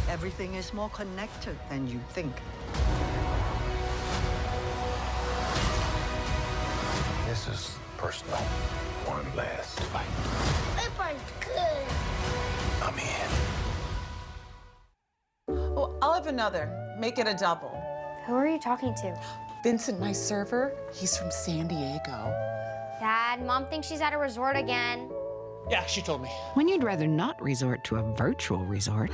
Everything is more connected than you think. This is personal. One last fight. That part's good. I'm in. Oh, I'll have another. Make it a double. Who are you talking to? Vincent, my server, he's from San Diego. Dad, Mom thinks she's at a resort again. Yeah, she told me. When you'd rather not resort to a virtual resort.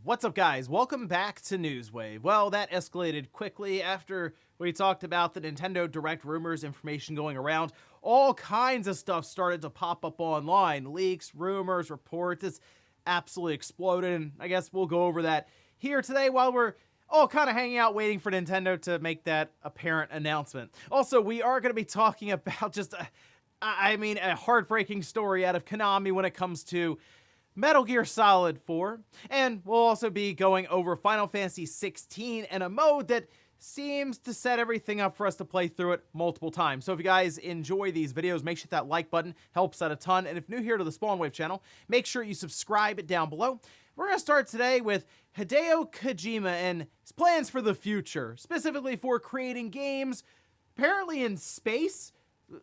What's up, guys? Welcome back to Newswave. Well, that escalated quickly after we talked about the Nintendo Direct rumors, information going around. All kinds of stuff started to pop up online. Leaks, rumors, reports. It's absolutely exploded, and I guess we'll go over that here today while we're all kind of hanging out waiting for Nintendo to make that apparent announcement. Also, we are going to be talking about just, a heartbreaking story out of Konami when it comes to Metal Gear Solid 4, and we'll also be going over Final Fantasy 16 and a mode that seems to set everything up for us to play through it multiple times. So if you guys enjoy these videos, make sure that like button helps out a ton, and if new here to the Spawn Wave channel, make sure you subscribe down below. We're going to start today with Hideo Kojima and his plans for the future, specifically for creating games apparently in space.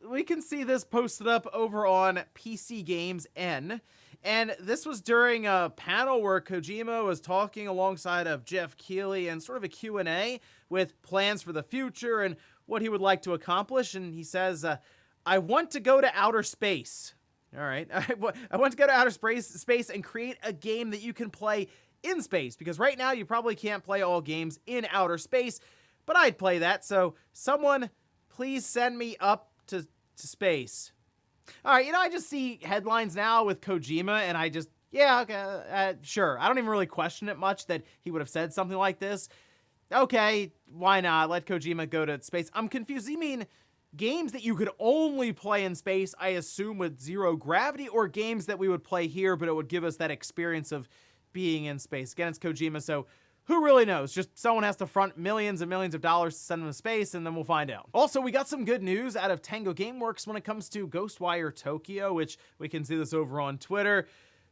We can see this posted up over on PC Games N. And this was during a panel where Kojima was talking alongside of Jeff Keighley and sort of a Q&A with plans for the future and what he would like to accomplish. And he says, I want to go to outer space. All right. I want to go to outer space and create a game that you can play in space. Because right now you probably can't play all games in outer space. But I'd play that. So someone please send me up to space. All right, I just see headlines now with Kojima, and I just, yeah, okay, sure. I don't even really question it much that he would have said something like this. Okay, why not? Let Kojima go to space. I'm confused. You mean games that you could only play in space, I assume, with zero gravity, or games that we would play here, but it would give us that experience of being in space? Again, it's Kojima, so who really knows? Just someone has to front millions and millions of dollars to send them to space, and then we'll find out. Also, we got some good news out of Tango Gameworks when it comes to Ghostwire Tokyo, which we can see this over on Twitter.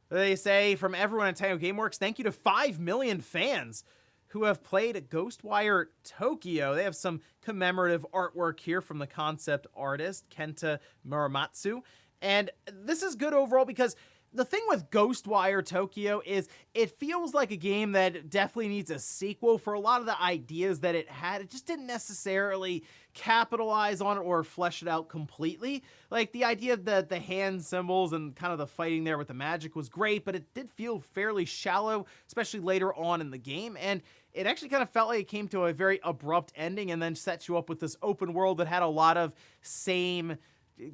They say, from everyone at Tango Gameworks, thank you to 5 million fans who have played Ghostwire Tokyo. They have some commemorative artwork here from the concept artist, Kenta Muramatsu. And this is good overall because the thing with Ghostwire Tokyo is it feels like a game that definitely needs a sequel. For a lot of the ideas that it had, it just didn't necessarily capitalize on it or flesh it out completely. Like the idea of the hand symbols and kind of the fighting there with the magic was great, but it did feel fairly shallow, especially later on in the game. And it actually kind of felt like it came to a very abrupt ending and then set you up with this open world that had a lot of same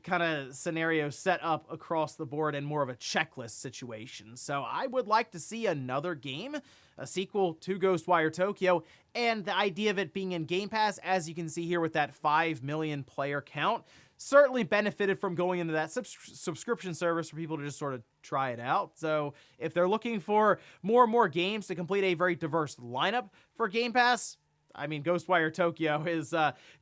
kind of scenario set up across the board and more of a checklist situation. So I would like to see another game, a sequel to Ghostwire Tokyo, and the idea of it being in Game Pass, as you can see here with that 5 million player count, certainly benefited from going into that subscription service for people to just sort of try it out. So if they're looking for more and more games to complete a very diverse lineup for Game Pass, I mean, Ghostwire Tokyo is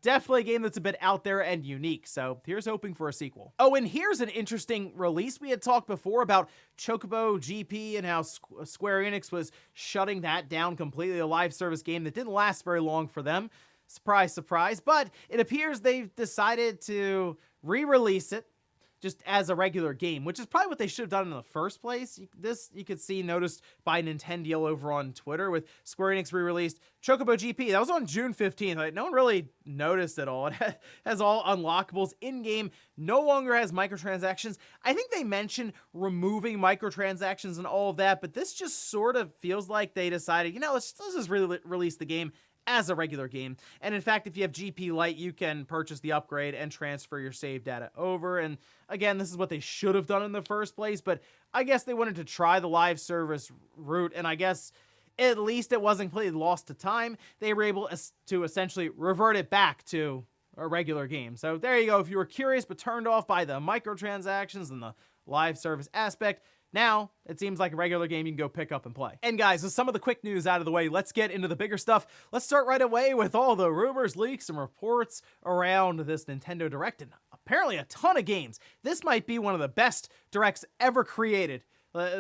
definitely a game that's a bit out there and unique, so here's hoping for a sequel. Oh, and here's an interesting release. We had talked before about Chocobo GP and how Square Enix was shutting that down completely, a live service game that didn't last very long for them. Surprise, surprise, but it appears they've decided to re-release it just as a regular game, which is probably what they should have done in the first place. This you could see noticed by Nintendo over on Twitter with Square Enix re-released Chocobo GP. That was on June 15th. Like, no one really noticed at all. It has all unlockables in-game, no longer has microtransactions. I think they mentioned removing microtransactions and all of that, but this just sort of feels like they decided, let's just release the game as a regular game. And in fact, if you have GP Lite, you can purchase the upgrade and transfer your save data over. And again, this is what they should have done in the first place, but I guess they wanted to try the live service route, and I guess at least it wasn't completely lost to time. They were able to essentially revert it back to a regular game. So there you go. If you were curious but turned off by the microtransactions and the live service aspect, now, it seems like a regular game you can go pick up and play. And guys, with some of the quick news out of the way, let's get into the bigger stuff. Let's start right away with all the rumors, leaks, and reports around this Nintendo Direct, and apparently a ton of games. This might be one of the best Directs ever created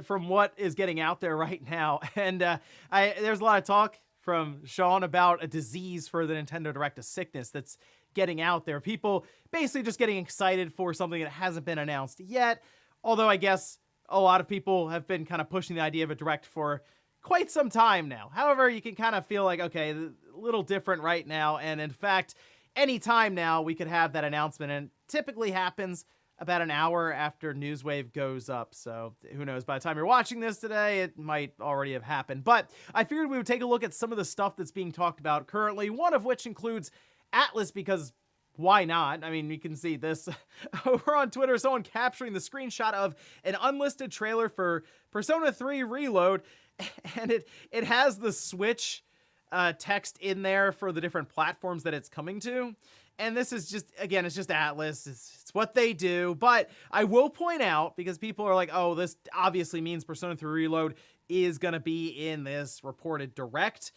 from what is getting out there right now. And there's a lot of talk from Sean about a disease for the Nintendo Direct, a sickness that's getting out there. People basically just getting excited for something that hasn't been announced yet, although I guess a lot of people have been kind of pushing the idea of a Direct for quite some time now. However, you can kind of feel like, okay, a little different right now. And in fact, any time now we could have that announcement, and typically happens about an hour after Newswave goes up, so who knows, by the time you're watching this today, it might already have happened. But I figured we would take a look at some of the stuff that's being talked about currently, one of which includes Atlas, because why not? I mean, you can see this over on Twitter, someone capturing the screenshot of an unlisted trailer for Persona 3 Reload, and it has the Switch text in there for the different platforms that it's coming to. And this is just, again, it's just Atlas. It's what they do. But I will point out, because people are like, oh, this obviously means Persona 3 Reload is going to be in this reported direct.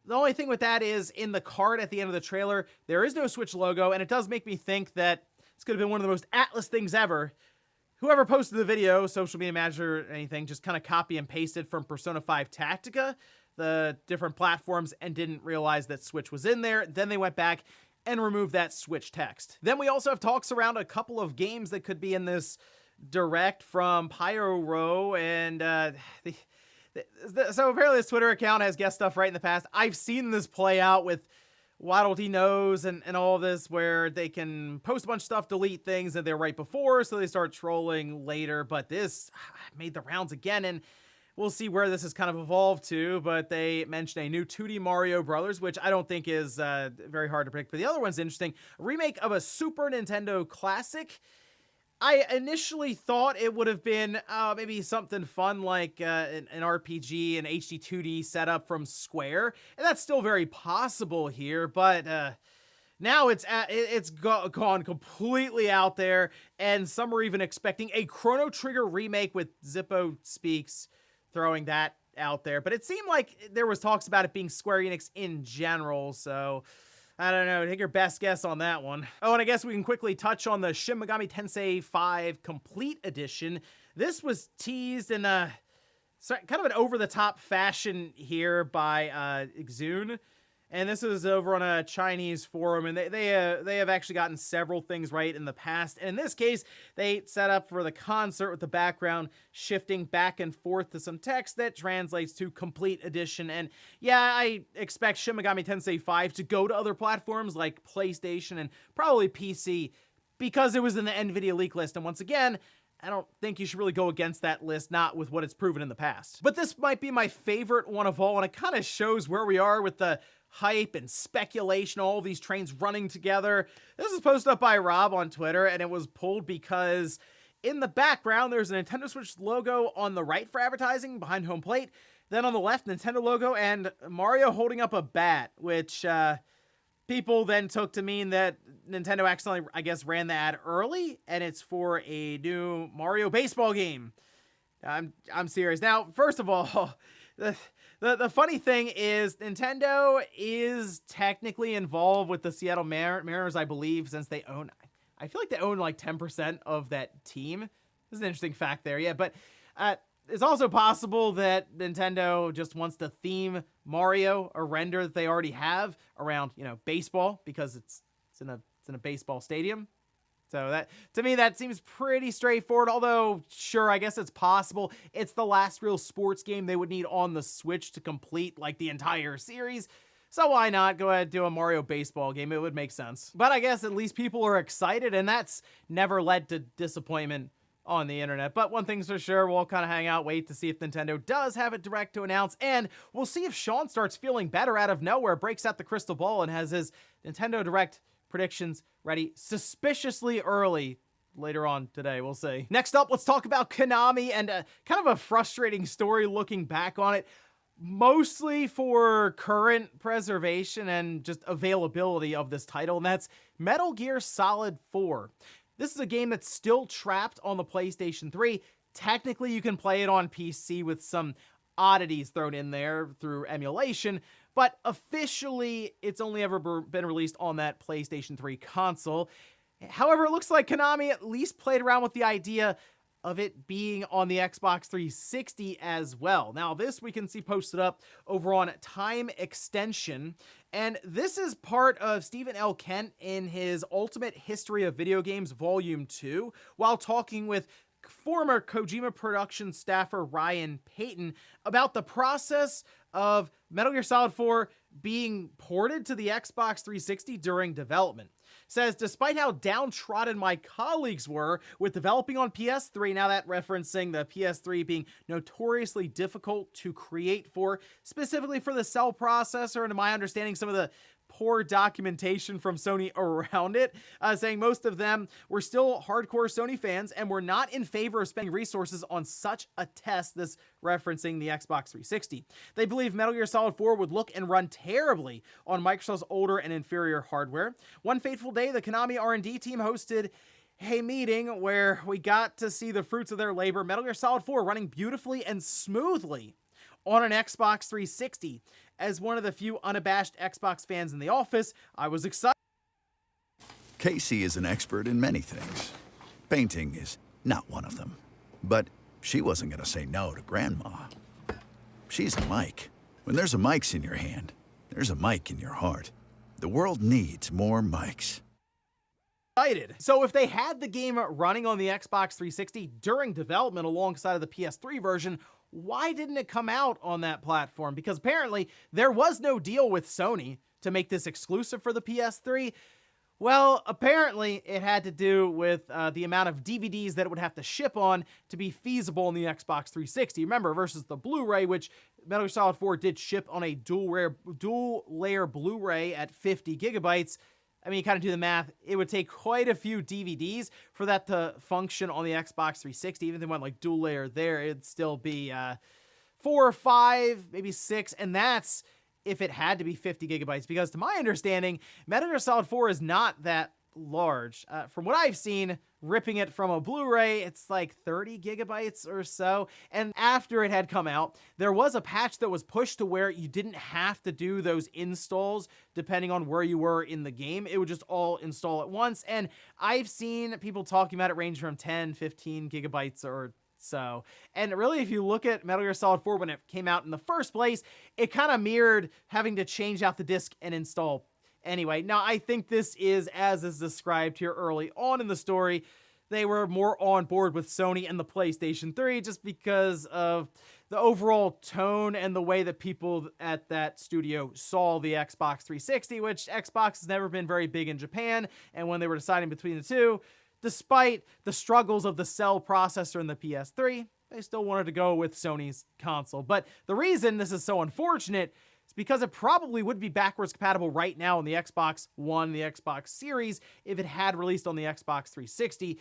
The only thing with that is, in the card at the end of the trailer, there is no Switch logo, and it does make me think that it's going to be one of the most Atlas things ever. Whoever posted the video, social media manager or anything, just kind of copy and pasted from Persona 5 Tactica, the different platforms, and didn't realize that Switch was in there. Then they went back and remove that Switch text. Then we also have talks around a couple of games that could be in this direct from Pyro, and so apparently this Twitter account has guest stuff right in the past. I've seen this play out with Waddle Dee Knows and all of this, where they can post a bunch of stuff, delete things that they're right before, so they start trolling later. But this made the rounds again, and we'll see where this has kind of evolved to, but they mentioned a new 2D Mario Brothers, which I don't think is very hard to predict. But the other one's interesting. A remake of a Super Nintendo classic. I initially thought it would have been maybe something fun like an RPG, an HD 2D setup from Square. And that's still very possible here, but now it's gone completely out there, and some are even expecting a Chrono Trigger remake, with Zippo Speaks throwing that out there. But it seemed like there was talks about it being Square Enix in general, so I don't know. Take your best guess on that one. Oh, and I guess we can quickly touch on the Shin Megami Tensei 5 Complete Edition. This was teased in kind of an over-the-top fashion here by Xun. And this is over on a Chinese forum, and they have actually gotten several things right in the past. And in this case, they set up for the concert with the background shifting back and forth to some text that translates to Complete Edition. And yeah, I expect Shin Megami Tensei 5 to go to other platforms like PlayStation and probably PC, because it was in the NVIDIA leak list. And once again, I don't think you should really go against that list, not with what it's proven in the past. But this might be my favorite one of all, and it kind of shows where we are with the hype and speculation, all these trains running together. This is posted up by Rob on Twitter, and it was pulled because in the background, there's a Nintendo Switch logo on the right for advertising behind home plate. Then on the left, Nintendo logo and Mario holding up a bat, which people then took to mean that Nintendo accidentally, I guess, ran the ad early, and it's for a new Mario baseball game. I'm serious. Now, first of all, the funny thing is Nintendo is technically involved with the Seattle Mariners, I believe, since they own, I feel like they own like 10% of that team. This is an interesting fact there, yeah, but it's also possible that Nintendo just wants to theme Mario, a render that they already have, around, baseball, because it's in a baseball stadium. So that, to me, that seems pretty straightforward, although, sure, I guess it's possible. It's the last real sports game they would need on the Switch to complete, like, the entire series. So why not go ahead and do a Mario baseball game? It would make sense. But I guess at least people are excited, and that's never led to disappointment on the internet. But one thing's for sure, we'll kind of hang out, wait to see if Nintendo does have it direct to announce, and we'll see if Sean starts feeling better out of nowhere, breaks out the crystal ball, and has his Nintendo Direct predictions ready suspiciously early later on today. We'll see. Next up, let's talk about Konami, and kind of a frustrating story looking back on it, mostly for current preservation and just availability of this title, and that's Metal Gear Solid 4. This is a game that's still trapped on the PlayStation 3. Technically, you can play it on PC with some oddities thrown in there through emulation, but officially, it's only ever been released on that PlayStation 3 console. However, it looks like Konami at least played around with the idea of it being on the Xbox 360 as well. Now, this we can see posted up over on Time Extension, and this is part of Stephen L. Kent in his Ultimate History of Video Games Volume 2, while talking with former Kojima production staffer Ryan Payton about the process of Metal Gear Solid 4 being ported to the Xbox 360 during development. Says, despite how downtrodden my colleagues were with developing on PS3, now that referencing the PS3 being notoriously difficult to create for, specifically for the cell processor, and to my understanding, some of the poor documentation from Sony around it, saying most of them were still hardcore Sony fans and were not in favor of spending resources on such a test, this referencing the Xbox 360. They believe Metal Gear Solid 4 would look and run terribly on Microsoft's older and inferior hardware. One fateful day, the Konami R&D team hosted a meeting where we got to see the fruits of their labor, Metal Gear Solid 4 running beautifully and smoothly on an Xbox 360. As one of the few unabashed Xbox fans in the office, I was excited. Casey is an expert in many things. Painting is not one of them. But she wasn't going to say no to Grandma. She's a mic. When there's a mic in your hand, there's a mic in your heart. The world needs more mics. So if they had the game running on the Xbox 360 during development alongside of the PS3 version, why didn't it come out on that platform? Because apparently there was no deal with Sony to make this exclusive for the PS3. Well, apparently it had to do with the amount of DVDs that it would have to ship on to be feasible on the Xbox 360. Remember, versus the Blu-ray, which Metal Gear Solid 4 did ship on a dual layer Blu-ray at 50 gigabytes. I mean, you kind of do the math, it would take quite a few DVDs for that to function on the Xbox 360. Even if they went like dual layer there, it'd still be 4 or 5, maybe 6, and that's if it had to be 50 gigabytes, because to my understanding, Metal Gear Solid 4 is not that large. From what I've seen, ripping it from a Blu-ray, it's like 30 gigabytes or so. And after it had come out, there was a patch that was pushed to where you didn't have to do those installs depending on where you were in the game. It would just all install at once. And I've seen people talking about it range from 10, 15 gigabytes or so. And really, if you look at Metal Gear Solid 4 when it came out in the first place, it kind of mirrored having to change out the disc and install. Anyway, now I think this is as is described here early on in the story. They were more on board with Sony and the PlayStation 3 just because of the overall tone and the way that people at that studio saw the Xbox 360, which Xbox has never been very big in Japan. And when they were deciding between the two, despite the struggles of the cell processor and the PS3, they still wanted to go with Sony's console. But the reason this is so unfortunate is because it probably would be backwards compatible right now on the Xbox One, the Xbox Series, if it had released on the Xbox 360.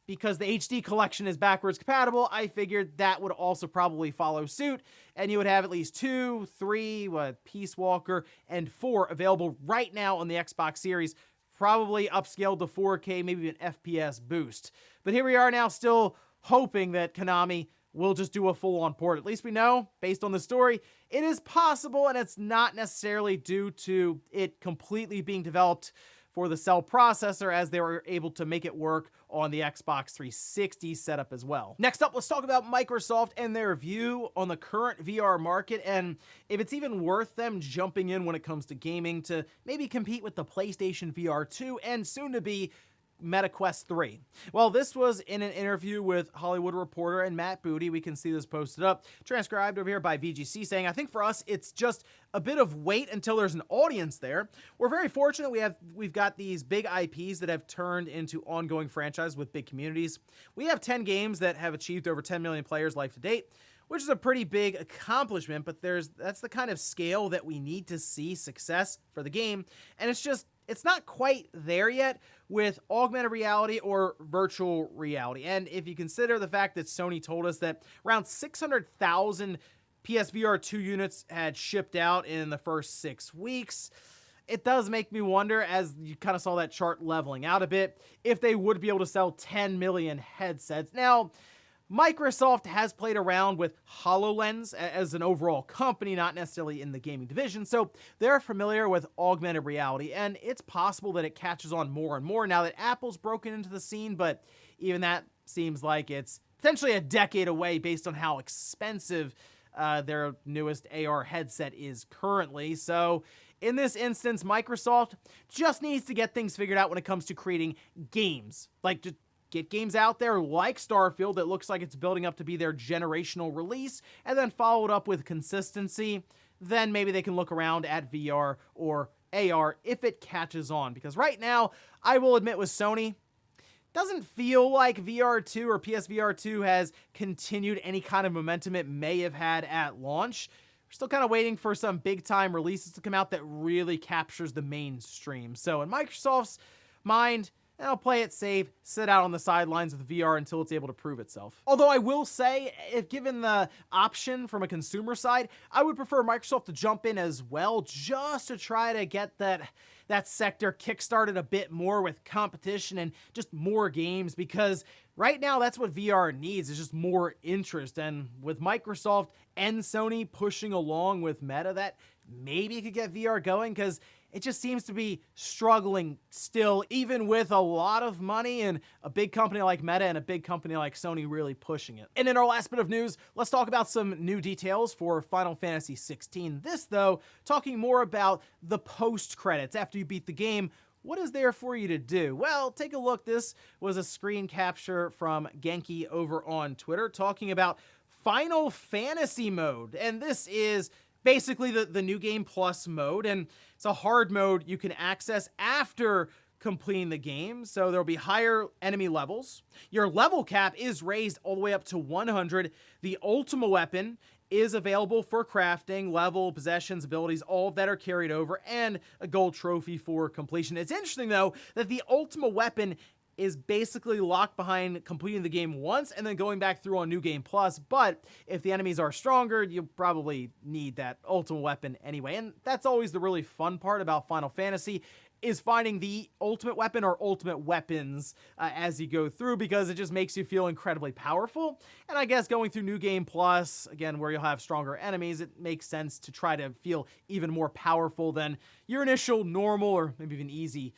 Because the HD collection is backwards compatible, I figured that would also probably follow suit, and you would have at least 2, 3, Peace Walker, and 4 available right now on the Xbox Series, probably upscaled to 4K, maybe an FPS boost. But here we are now still hoping that Konami will just do a full-on port. At least we know, based on the story, it is possible, and it's not necessarily due to it completely being developed for the cell processor, as they were able to make it work on the Xbox 360 setup as well. Next up, let's talk about Microsoft and their view on the current VR market, and if it's even worth them jumping in when it comes to gaming to maybe compete with the PlayStation VR 2 and soon to be MetaQuest 3. Well, this was in an interview with Hollywood Reporter and Matt Booty. We can see this posted up, transcribed over here by VGC, saying, I think for us, it's just a bit of wait until there's an audience there. We're very fortunate we've got these big IPs that have turned into ongoing franchises with big communities. We have 10 games that have achieved over 10 million players life to date, which is a pretty big accomplishment, but that's the kind of scale that we need to see success for the game. And it's not quite there yet with augmented reality or virtual reality. And if you consider the fact that Sony told us that around 600,000 PSVR 2 units had shipped out in the first 6 weeks, it does make me wonder, as you kind of saw that chart leveling out a bit, if they would be able to sell 10 million headsets. Now, Microsoft has played around with HoloLens as an overall company, not necessarily in the gaming division, so they're familiar with augmented reality, and it's possible that it catches on more and more now that Apple's broken into the scene, but even that seems like it's potentially a decade away based on how expensive their newest AR headset is currently. So in this instance, Microsoft just needs to get things figured out when it comes to creating games, like just get games out there like Starfield that looks like it's building up to be their generational release, and then follow it up with consistency, then maybe they can look around at VR or AR if it catches on. Because right now, I will admit with Sony, doesn't feel like VR2 or PSVR 2 has continued any kind of momentum it may have had at launch. We're still kind of waiting for some big time releases to come out that really captures the mainstream. So in Microsoft's mind, they'll play it safe, sit out on the sidelines with VR until it's able to prove itself. Although I will say, if given the option from a consumer side, I would prefer Microsoft to jump in as well, just to try to get that sector kickstarted a bit more with competition and just more games, because right now that's what VR needs, is just more interest. And with Microsoft and Sony pushing along with Meta, that maybe could get VR going, because it just seems to be struggling still, even with a lot of money and a big company like Meta and a big company like Sony really pushing it. And in our last bit of news, let's talk about some new details for Final Fantasy XVI. This, though, talking more about the post-credits. After you beat the game, what is there for you to do? Well, take a look. This was a screen capture from Genki over on Twitter talking about Final Fantasy mode. And this is basically the New Game Plus mode, and it's a hard mode you can access after completing the game, so there'll be higher enemy levels. Your level cap is raised all the way up to 100. The Ultima weapon is available for crafting, level, possessions, abilities, all of that are carried over, and a gold trophy for completion. It's interesting, though, that the Ultima weapon is basically locked behind completing the game once and then going back through on New Game Plus, but if the enemies are stronger, you'll probably need that ultimate weapon anyway, and that's always the really fun part about Final Fantasy, is finding the ultimate weapon or ultimate weapons as you go through, because it just makes you feel incredibly powerful. And I guess going through New Game Plus, again, where you'll have stronger enemies, it makes sense to try to feel even more powerful than your initial normal or maybe even easy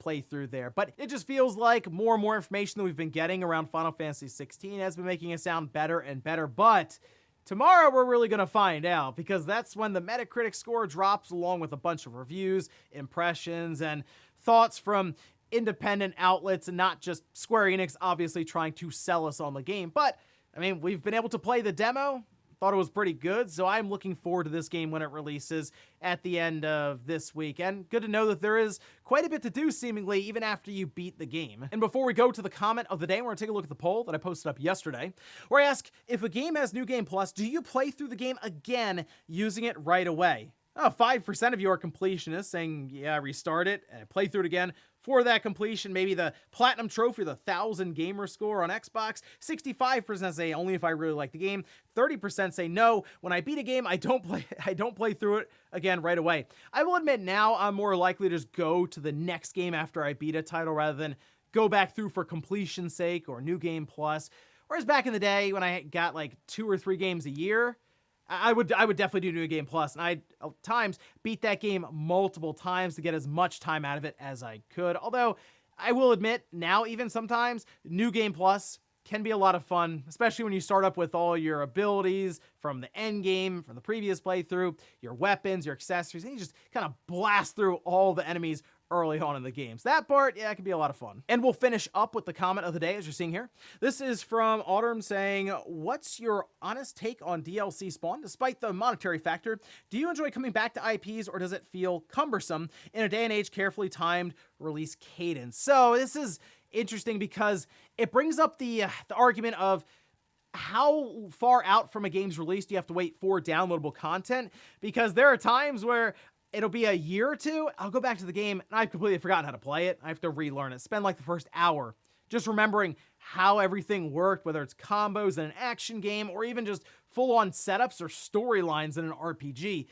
playthrough there. But it just feels like more and more information that we've been getting around Final Fantasy XVI has been making it sound better and better. But tomorrow we're really going to find out, because that's when the Metacritic score drops, along with a bunch of reviews, impressions, and thoughts from independent outlets, and not just Square Enix obviously trying to sell us on the game. But I mean, we've been able to play the demo. Thought it was pretty good, so I'm looking forward to this game when it releases at the end of this week. And good to know that there is quite a bit to do, seemingly, even after you beat the game. And before we go to the comment of the day, we're going to take a look at the poll that I posted up yesterday, where I ask, if a game has New Game Plus, do you play through the game again using it right away? 5% of you are completionists, saying, yeah, restart it and play through it again for that completion. Maybe the Platinum Trophy, the 1,000 gamer score on Xbox. 65% say only if I really like the game. 30% say no, when I beat a game, I don't play through it again right away. I will admit now I'm more likely to just go to the next game after I beat a title rather than go back through for completion's sake or New Game Plus. Whereas back in the day when I got like 2 or 3 games a year, I would definitely do New Game Plus, and I at times beat that game multiple times to get as much time out of it as I could. Although I will admit now, even sometimes New Game Plus can be a lot of fun, especially when you start up with all your abilities from the end game, from the previous playthrough, your weapons, your accessories, and you just kind of blast through all the enemies early on in the games. That part, yeah, it can be a lot of fun. And we'll finish up with the comment of the day, as you're seeing here. This is from Autumn saying, what's your honest take on DLC Spawn? Despite the monetary factor, do you enjoy coming back to IPs, or does it feel cumbersome in a day and age carefully timed release cadence? So this is interesting because it brings up the argument of how far out from a game's release do you have to wait for downloadable content? Because there are times where it'll be a year or two, I'll go back to the game, and I've completely forgotten how to play it. I have to relearn it. Spend like the first hour just remembering how everything worked, whether it's combos in an action game or even just full-on setups or storylines in an RPG.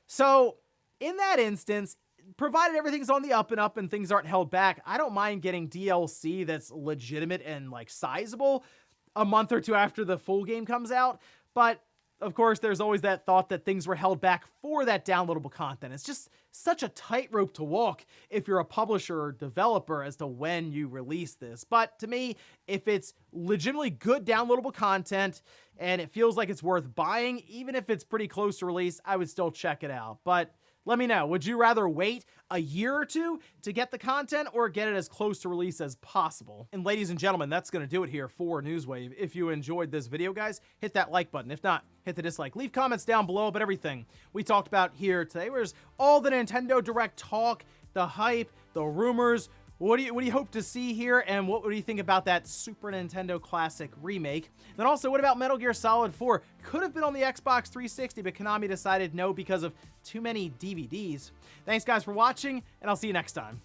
So in that instance, provided everything's on the up and up and things aren't held back, I don't mind getting DLC that's legitimate and like sizable a month or two after the full game comes out. But of course, there's always that thought that things were held back for that downloadable content. It's just such a tightrope to walk if you're a publisher or developer as to when you release this. But to me, if it's legitimately good downloadable content and it feels like it's worth buying, even if it's pretty close to release, I would still check it out. But Let me know. Would you rather wait a year or two to get the content or get it as close to release as possible? And ladies and gentlemen, that's going to do it here for Newswave. If you enjoyed this video, guys, hit that like button. If not, hit the dislike. Leave comments down below about everything we talked about here today. Where's all the Nintendo Direct talk, the hype, the rumors. What do you hope to see here, and what do you think about that Super Nintendo Classic remake? Then also, what about Metal Gear Solid 4? Could have been on the Xbox 360, but Konami decided no because of too many DVDs. Thanks, guys, for watching, and I'll see you next time.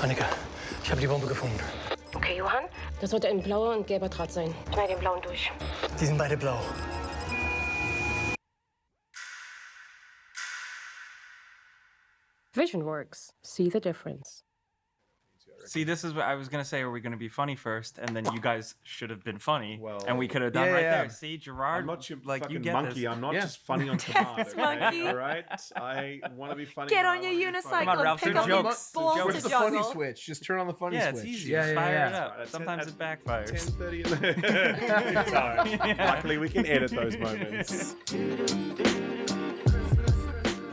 Annika, ich habe die Bombe gefunden. Okay, Johann? Das sollte ein blauer und gelber Draht sein. Schneid den blauen durch. Die sind beide blau. Vision works. See the difference. See, this is what I was gonna say. Are we gonna be funny first, and then you guys should have been funny, Well, and we could have done there. See, Gerard, I'm not your like you fucking get monkey. this. I'm not just funny on command. Yes, Okay? monkey. All right, I want to be funny. Get and on I your wanna be funny. Come on, unicycle Ralph, and pick they're up your jokes. balls They're to jokes. The funny juggle. switch. Just turn on the funny Yeah, switch. it's easy. Yeah, Just yeah, fire yeah. it up. That's Sometimes it, it backfires. 10:30. Sorry. Luckily, we can edit those moments.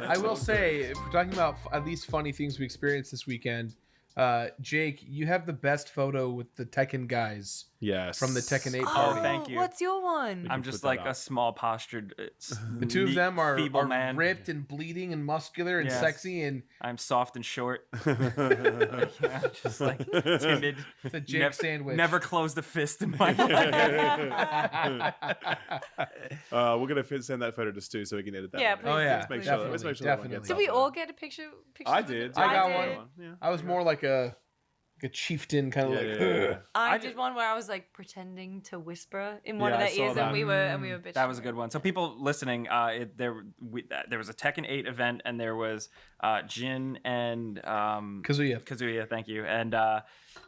I will say, if we're talking about at least funny things we experienced this weekend, Jake, you have the best photo with the Tekken guys. Yes. From the Tekken 8 Oh, party. thank you. What's your one? I'm put just that like up. a small postured, The two of them are feeble man. ripped and bleeding and muscular and Yes. sexy, and I'm soft and short. Yeah, just like timid. it's a Jake never, sandwich. Never closed a fist in my life. We're gonna send that photo to Stu so we can edit that. Yeah, one. please. Oh yeah, Let's make definitely, sure. Let's make sure that one definitely. gets Did up we there. all get a picture? I did. I got did. one. Yeah. I was more like a chieftain, kind of like. Yeah. I did one where I was like pretending to whisper in one Yeah, of I their saw ears, that. and we were bitching. That was a good one. So people listening, there was a Tekken 8 event, and there was Jin and Kazuya, thank you. And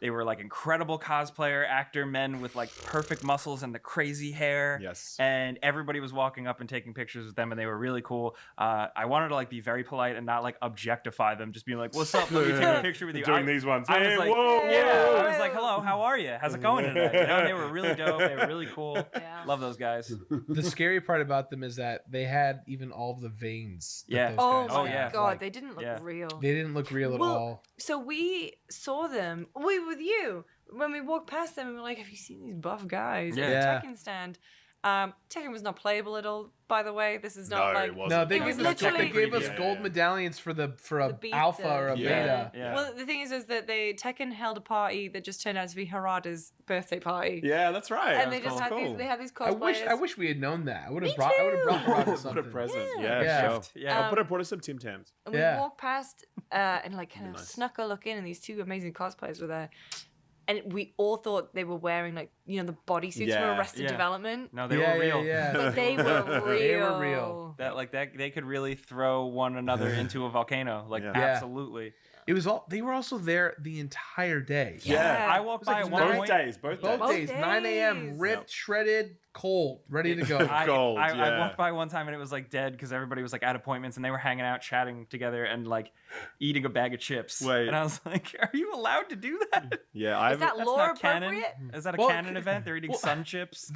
they were like incredible cosplayer actor men with like perfect muscles and the crazy hair. Yes. And everybody was walking up and taking pictures with them, and they were really cool. I wanted to like be very polite and not like objectify them, just being like, "What's up? Let me take a picture with you." Doing these ones. I was Hey, like, whoa, yeah. whoa. I was like, "Hello, how are you? How's it going today?" You know, and they were really dope. They were really cool. Yeah. Love those guys. The scary part about them is that they had even all of the veins. that Yeah. those Oh guys my had. yeah. god, Like, they didn't look yeah. real. they didn't look real at Well, all. So we saw them. We were with you when we walked past them, and we were like, "Have you seen these buff guys Yeah. at Yeah. the Tekken stand?" Tekken was not playable at all, by the way. This is not No, like. it wasn't. No, they It was gave us literally- they gave us Yeah. gold medallions for a The beta. alpha or a Yeah. beta. Yeah. Well, the thing is that they Tekken held a party that just turned out to be Harada's birthday party. Yeah, that's right. And they That's just had cool. these. They had these I cosplayers. wish we had known that. I would have Me brought. I would have brought too. Harada Put a something. present. Yeah. Yeah, Yeah. sure. Yeah. I'll put her some Tim Tams. And we Yeah. walked past and like kind of Nice. snuck a look in, and these two amazing cosplayers were there. And we all thought they were wearing like the bodysuits Yeah. from Arrested Yeah. Development. No, they Yeah, were real. yeah, But they were real. They were real. That they could really throw one another into a volcano. Like Yeah. absolutely. It was all. They were also there the entire day. Yeah. I walked It was by like at one Both point. days. Both days. Both days, 9 a.m. days. ripped, shredded, cold, ready to go. Cold, I yeah. walked by one time and it was like dead because everybody was like at appointments and they were hanging out, chatting together, and like eating a bag of chips. Wait. And I was like, "Are you allowed to do that? Yeah, I Is that That's lore not canon. appropriate? Is that a Well, canon event? They're eating well, sun chips."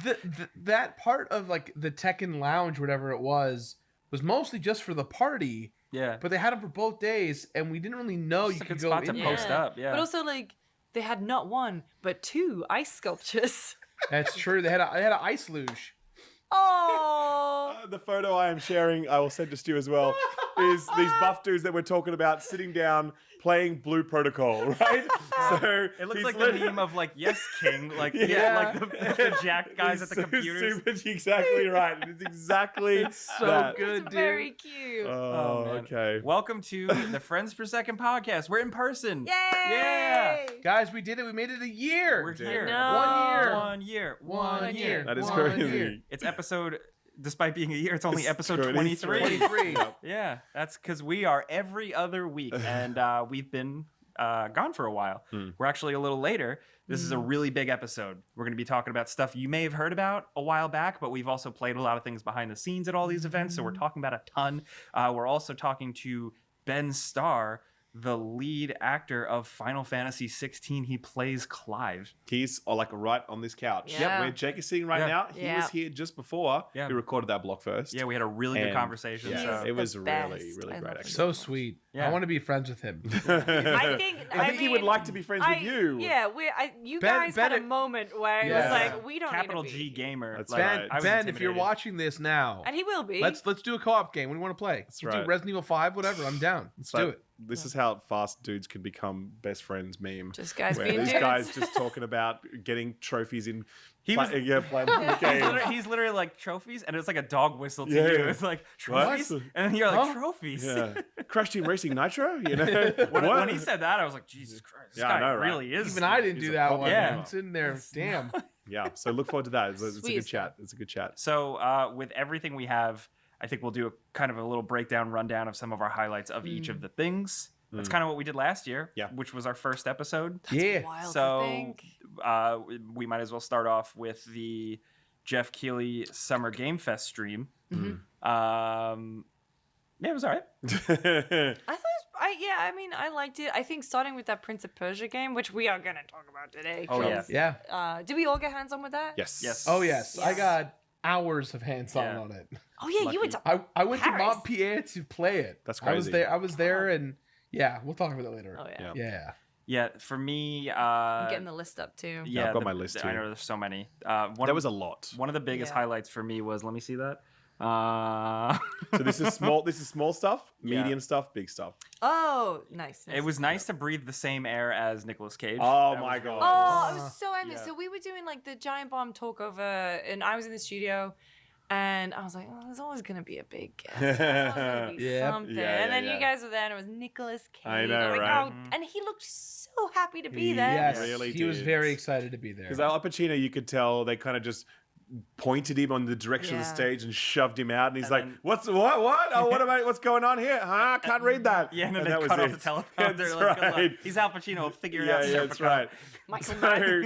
That part of like the Tekken Lounge, whatever it was mostly just for the party. Yeah. But they had them for both days, and we didn't really know It's you a could good go spot to in post there. up. Yeah. But also like they had not one but two ice sculptures. That's true. They had an ice luge. Oh. The photo I am sharing, I will send to Stu as well, is these buff dudes that we're talking about sitting down playing Blue Protocol, right? So it looks he's like lit- the meme of like Yes King, like Yeah. like the jacked guys at the computers. Super, exactly right. It's exactly So that. good, It's dude. very cute. Oh, man. okay. Welcome to the Friends Per Second podcast. We're in person. Yay! Yeah. Guys, we did it. We made it a year. We're Dude. here. I know. 1 year. 1 year. 1 year. That is One crazy. year. It's episode despite being a year, it's only It's episode 23. 23. Yeah, that's because we are every other week, and we've been gone for a while. We're actually a little later. This is a really big episode. We're going to be talking about stuff you may have heard about a while back, but we've also played a lot of things behind the scenes at all these events, so we're talking about a ton. We're also talking to Ben Starr, the lead actor of Final Fantasy 16. He plays Clive. He's like right on this couch. Yeah. Where Jake is sitting right now. He was here just before we recorded that block first. Yeah, we had a really good And, conversation. Yeah, so. it was best. really, really I great. love Actually. So sweet. Yeah. I want to be friends with him. I think he would mean, like to be friends with you. Yeah, you Ben- guys had a Ben- moment where it Yeah. was like, we don't Capital need to G be. gamer. That's Like, right. I was Ben, if you're intimidated. watching this now, And he will be. let's do a co-op game. What do you want to play? Let's right. do Resident Evil 5, whatever. I'm down. Let's do it. This is how fast dudes can become best friends meme. Just guys where being these dudes. guys just talking about getting trophies in He was- playing the game. He's literally like trophies, and it's like a dog whistle to Yeah, you. yeah. It's like What? trophies, and then you're like trophies. Yeah. Crash Team Racing Nitro, you know? when he said that, I was like, Jesus Christ, this Yeah, I guy know, right? really is. Even I didn't He's do a that proper one. Yeah. I'm sitting there. Damn. Yeah, so look forward to that. It's a Sweet good stuff. chat. It's a good chat. So with everything we have, I think we'll do a kind of a little breakdown, rundown of some of our highlights of each of the things. That's kind of what we did last year, which was our first episode. Yeah. Wild to So think. we might as well start off with the Jeff Keighley Summer Game Fest stream. Yeah, it was all right. I thought, I liked it. I think starting with that Prince of Persia game, which we are going to talk about today. Oh, yeah. 'cause, Yeah. did we all get hands on with that? Yes. Yes. Oh, yes. I Yeah. got hours of hands-on Yeah. on it. Oh, yeah, you went to I went Paris. to Montpellier to play it. That's I was crazy. there. I was there, and yeah, we'll talk about it later. Oh, yeah. Yeah. Yeah, for me, I'm getting the list up, too. yeah, I've got my list I too. know there's so many. There was a lot. One of the biggest Yeah. highlights for me was, let me see that. So this is small. This is small stuff, Yeah. medium stuff, big stuff. Oh, nice. It was nice to breathe the same air as Nicolas Cage. Oh That my was really God. nice. Oh, I was so envious. Yeah. So we were doing like the Giant Bomb talk over, and I was in the studio, and I was like, oh, there's always gonna be a big guest. There's always gonna be Yeah. something. Yeah, and then yeah. you guys were there, and it was Nicolas Cage. I know, I'm like, right? oh, and he looked so happy to be there. Yes. Really he was did. very excited to be there. Because Al Pacino, you could tell they kind of just pointed him on the direction of the Yeah. stage and shoved him out, and he's And like, then- "What? Oh, what am I? What's going on here? Huh? Can't read that." Yeah, and then that they was cut off it. the teleprompter. That's Like, good luck. right. He's Al Pacino. We'll figure it Yeah, out. yeah, Sir that's Picard. right.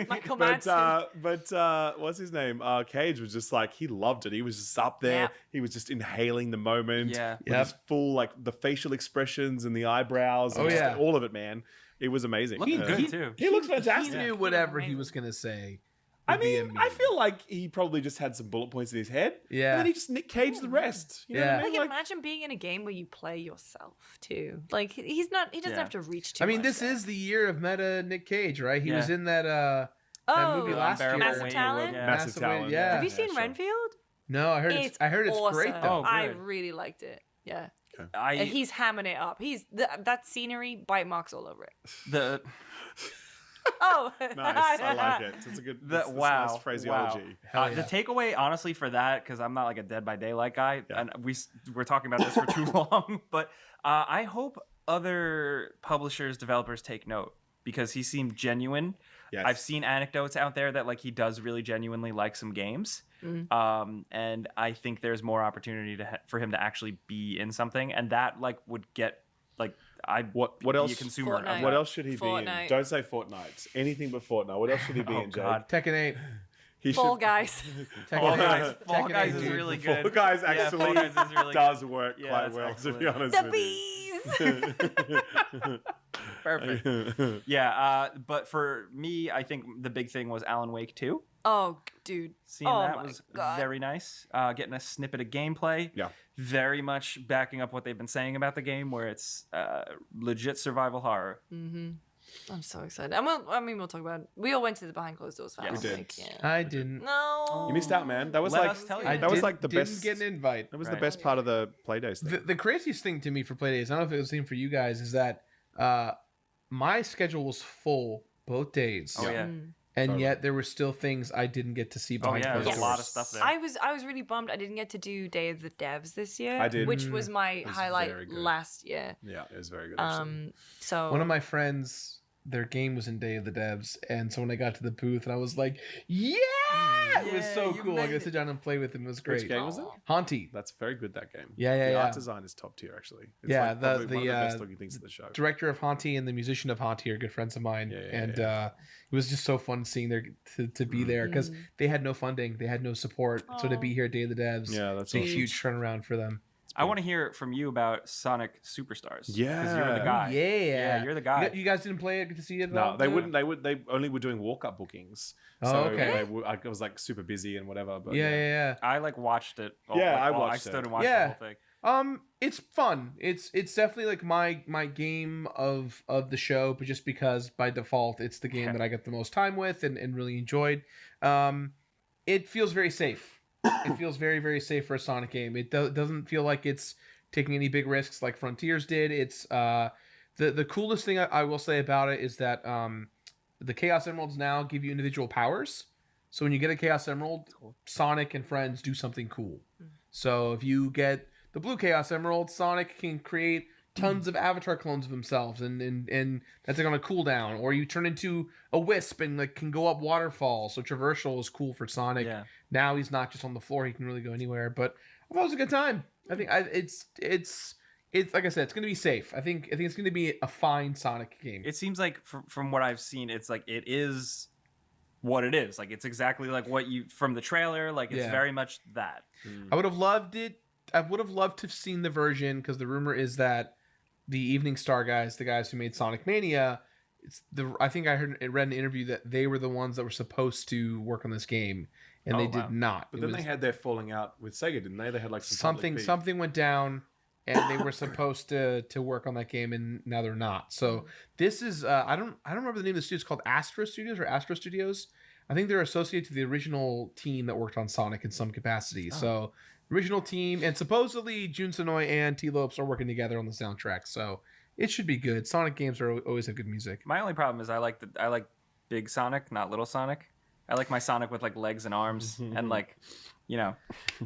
Michael but Madsen. what's his name? Cage was just like, he loved it. He was just up there. Yeah. He was just inhaling the moment. Yeah. with his full like the facial expressions and the eyebrows. And Oh, just yeah. all of it, man. It was amazing. Looking good, too. He looks He fantastic. knew whatever he was gonna say. would be a meme. I feel like he probably just had some bullet points in his head. Yeah. And then he just Nick Caged the rest. You know what I Yeah. mean? Like, imagine being in a game where you play yourself too. Like he doesn't Yeah. have to reach too I mean, much this there. is the year of meta Nick Cage, right? He Yeah. was in that that movie Oh, last year. Unbearable Massive Weight of Talent? Massive Massive Weight, Talent. yeah. Have you Yeah, seen sure. Renfield? No, I heard it's awesome. great though. Oh, I good. really liked it. Yeah. And I he's hamming it up. He's that scenery, bite marks all over it. the Oh, Nice. I like it. It's a good that's wow nice phraseology. Wow. The takeaway, honestly, for that, because I'm not like a Dead by Daylight guy, and we're talking about this for too long, but I hope other publishers, developers take note because he seemed genuine. Yes. I've seen anecdotes out there that like he does really genuinely like some games, and I think there's more opportunity for him to actually be in something, and that like would get like What be else? a consumer. Fortnite. Of What that. else should he be in? Fortnite. Don't say Fortnite. Anything but Fortnite. What else should he be Oh, in, Jake? God. Tekken 8. He Fall Guys. Fall Guys, Fall Tekken Guys 8, is dude. really good. Fall Guys Yeah, actually Fall Guys is really does good. work Yeah, quite it's well, excellent. to be honest The with bees. Perfect. Yeah, but for me, I think the big thing was Alan Wake 2. Oh, dude. Seeing Oh that my was God. very nice. Getting a snippet of gameplay. Yeah. Very much backing up what they've been saying about the game, where it's legit survival horror. I'm so excited. We'll talk about it. We all went to the behind closed doors. Yes. We did. Like, yeah. I didn't. No. You missed out, man. That was Let like us tell you. I that was did- like the didn't best. get an invite. That was Right. the best part of the Playdays thing. The craziest thing to me for Playdays, I don't know if it was the same for you guys, is that my schedule was full both days. Oh yeah. And Totally. yet there were still things I didn't get to see Oh behind yeah. closed There's doors. a lot of stuff there. I was really bummed I didn't get to do Day of the Devs this year. I did. Which was my was highlight very good. last year. Yeah, it was very good. Actually. So One of my friends their game was in Day of the Devs, and so when I got to the booth, and I was like, yeah, it was so cool. I got to sit down and play with him. It was great. Which game was it? Haunty. That's very good, that game. Yeah. The art design is top tier, actually. It's yeah, like probably one of the best looking things in the show. Director of Haunty and the musician of Haunty are good friends of mine, it was just so fun seeing to be there because they had no funding, they had no support, so to be here at Day of the Devs, that's a huge turnaround for them. I want to hear from you about Sonic Superstars. Yeah, because you're the guy. Yeah, you're the guy. You guys didn't play it, get to see it? No, they wouldn't. They only were doing walk-up bookings. Oh, so okay. I was like super busy and whatever. But yeah. I like watched it. I stood and watched the whole thing. It's fun. It's definitely like my game of the show, but just because by default it's the game that I get the most time with and really enjoyed. It feels very safe. It feels very, very safe for a Sonic game. It doesn't feel like it's taking any big risks like Frontiers did. It's the coolest thing I will say about it is that the Chaos Emeralds now give you individual powers. So when you get a Chaos Emerald, Sonic and friends do something cool. So if you get the blue Chaos Emerald, Sonic can create tons of avatar clones of themselves and that's like on a cooldown. Or you turn into a wisp and like can go up waterfalls. So traversal is cool for Sonic. Yeah. Now he's not just on the floor, he can really go anywhere. But I thought it was a good time. I think it's like I said, it's gonna be safe. I think it's gonna be a fine Sonic game. It seems like from what I've seen, it's like it is what it is. Like it's exactly like what you from the trailer. Like it's very much that. I would have loved it. I would have loved to have seen the version because the rumor is that the Evening Star guys, the guys who made Sonic Mania, I think I read an interview that they were the ones that were supposed to work on this game, and they did not. But then they had their falling out with Sega, didn't they? They had like something went down, and they were supposed to work on that game, and now they're not. So this is I don't remember the name of the studio. It's called Astro Studios. I think they're associated to the original team that worked on Sonic in some capacity. So original team, and supposedly Jun Sonoy and T. Lopes are working together on the soundtrack. So it should be good. Sonic games always have good music. My only problem is I like big Sonic, not little Sonic. I like my Sonic with like legs and arms and like,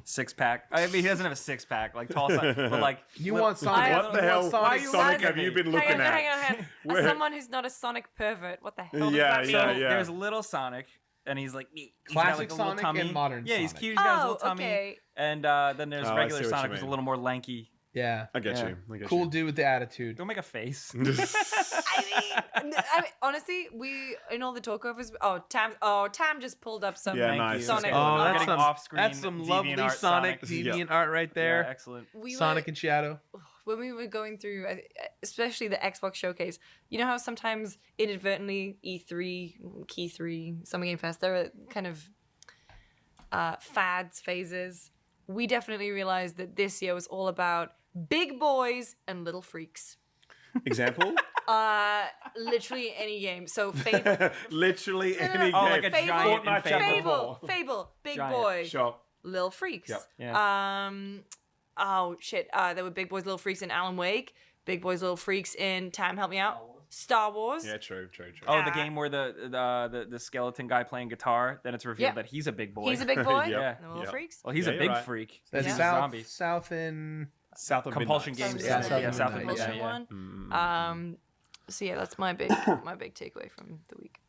six pack. I mean, he doesn't have a six pack, like tall Sonic, but like you want Sonic. What the hell Sonic have you been looking at? Hang on. As someone who's not a Sonic pervert, what the hell does that mean? There's little Sonic. And he's like classic like Sonic and modern Sonic. Yeah, he's cute. He's got his little tummy. Okay. And then there's regular Sonic who's a little more lanky. Yeah, I get you. Cool dude with the attitude. Don't make a face. I mean, honestly, we in all the talkovers. Tam just pulled up some nice. Sonic. That's some lovely Sonic deviant art right there. Yeah, excellent. Sonic and Shadow. When we were going through, especially the Xbox showcase, you know how sometimes inadvertently E3, Key 3, Summer Game Fest, there are kind of fads, phases. We definitely realized that this year was all about big boys and little freaks. Example? Literally any game. So Fable. Literally any game. Oh, like a giant Fortnite Fable. Big Giant. boy. Sure. Little freaks. Yep. Yeah. Oh shit. There were big boys, little freaks in Alan Wake. Big boys, little freaks in Tam. Help me out. Star Wars. Yeah, true. Oh, the game where the skeleton guy playing guitar. Then it's revealed that he's a big boy. He's a big boy. Yeah. And the little freaks. Well, he's a big freak. That's He's a South zombie. South of Compulsion Midnight. Games. Yeah, South of Compulsion Midnight. one. So yeah, that's my big takeaway from the week.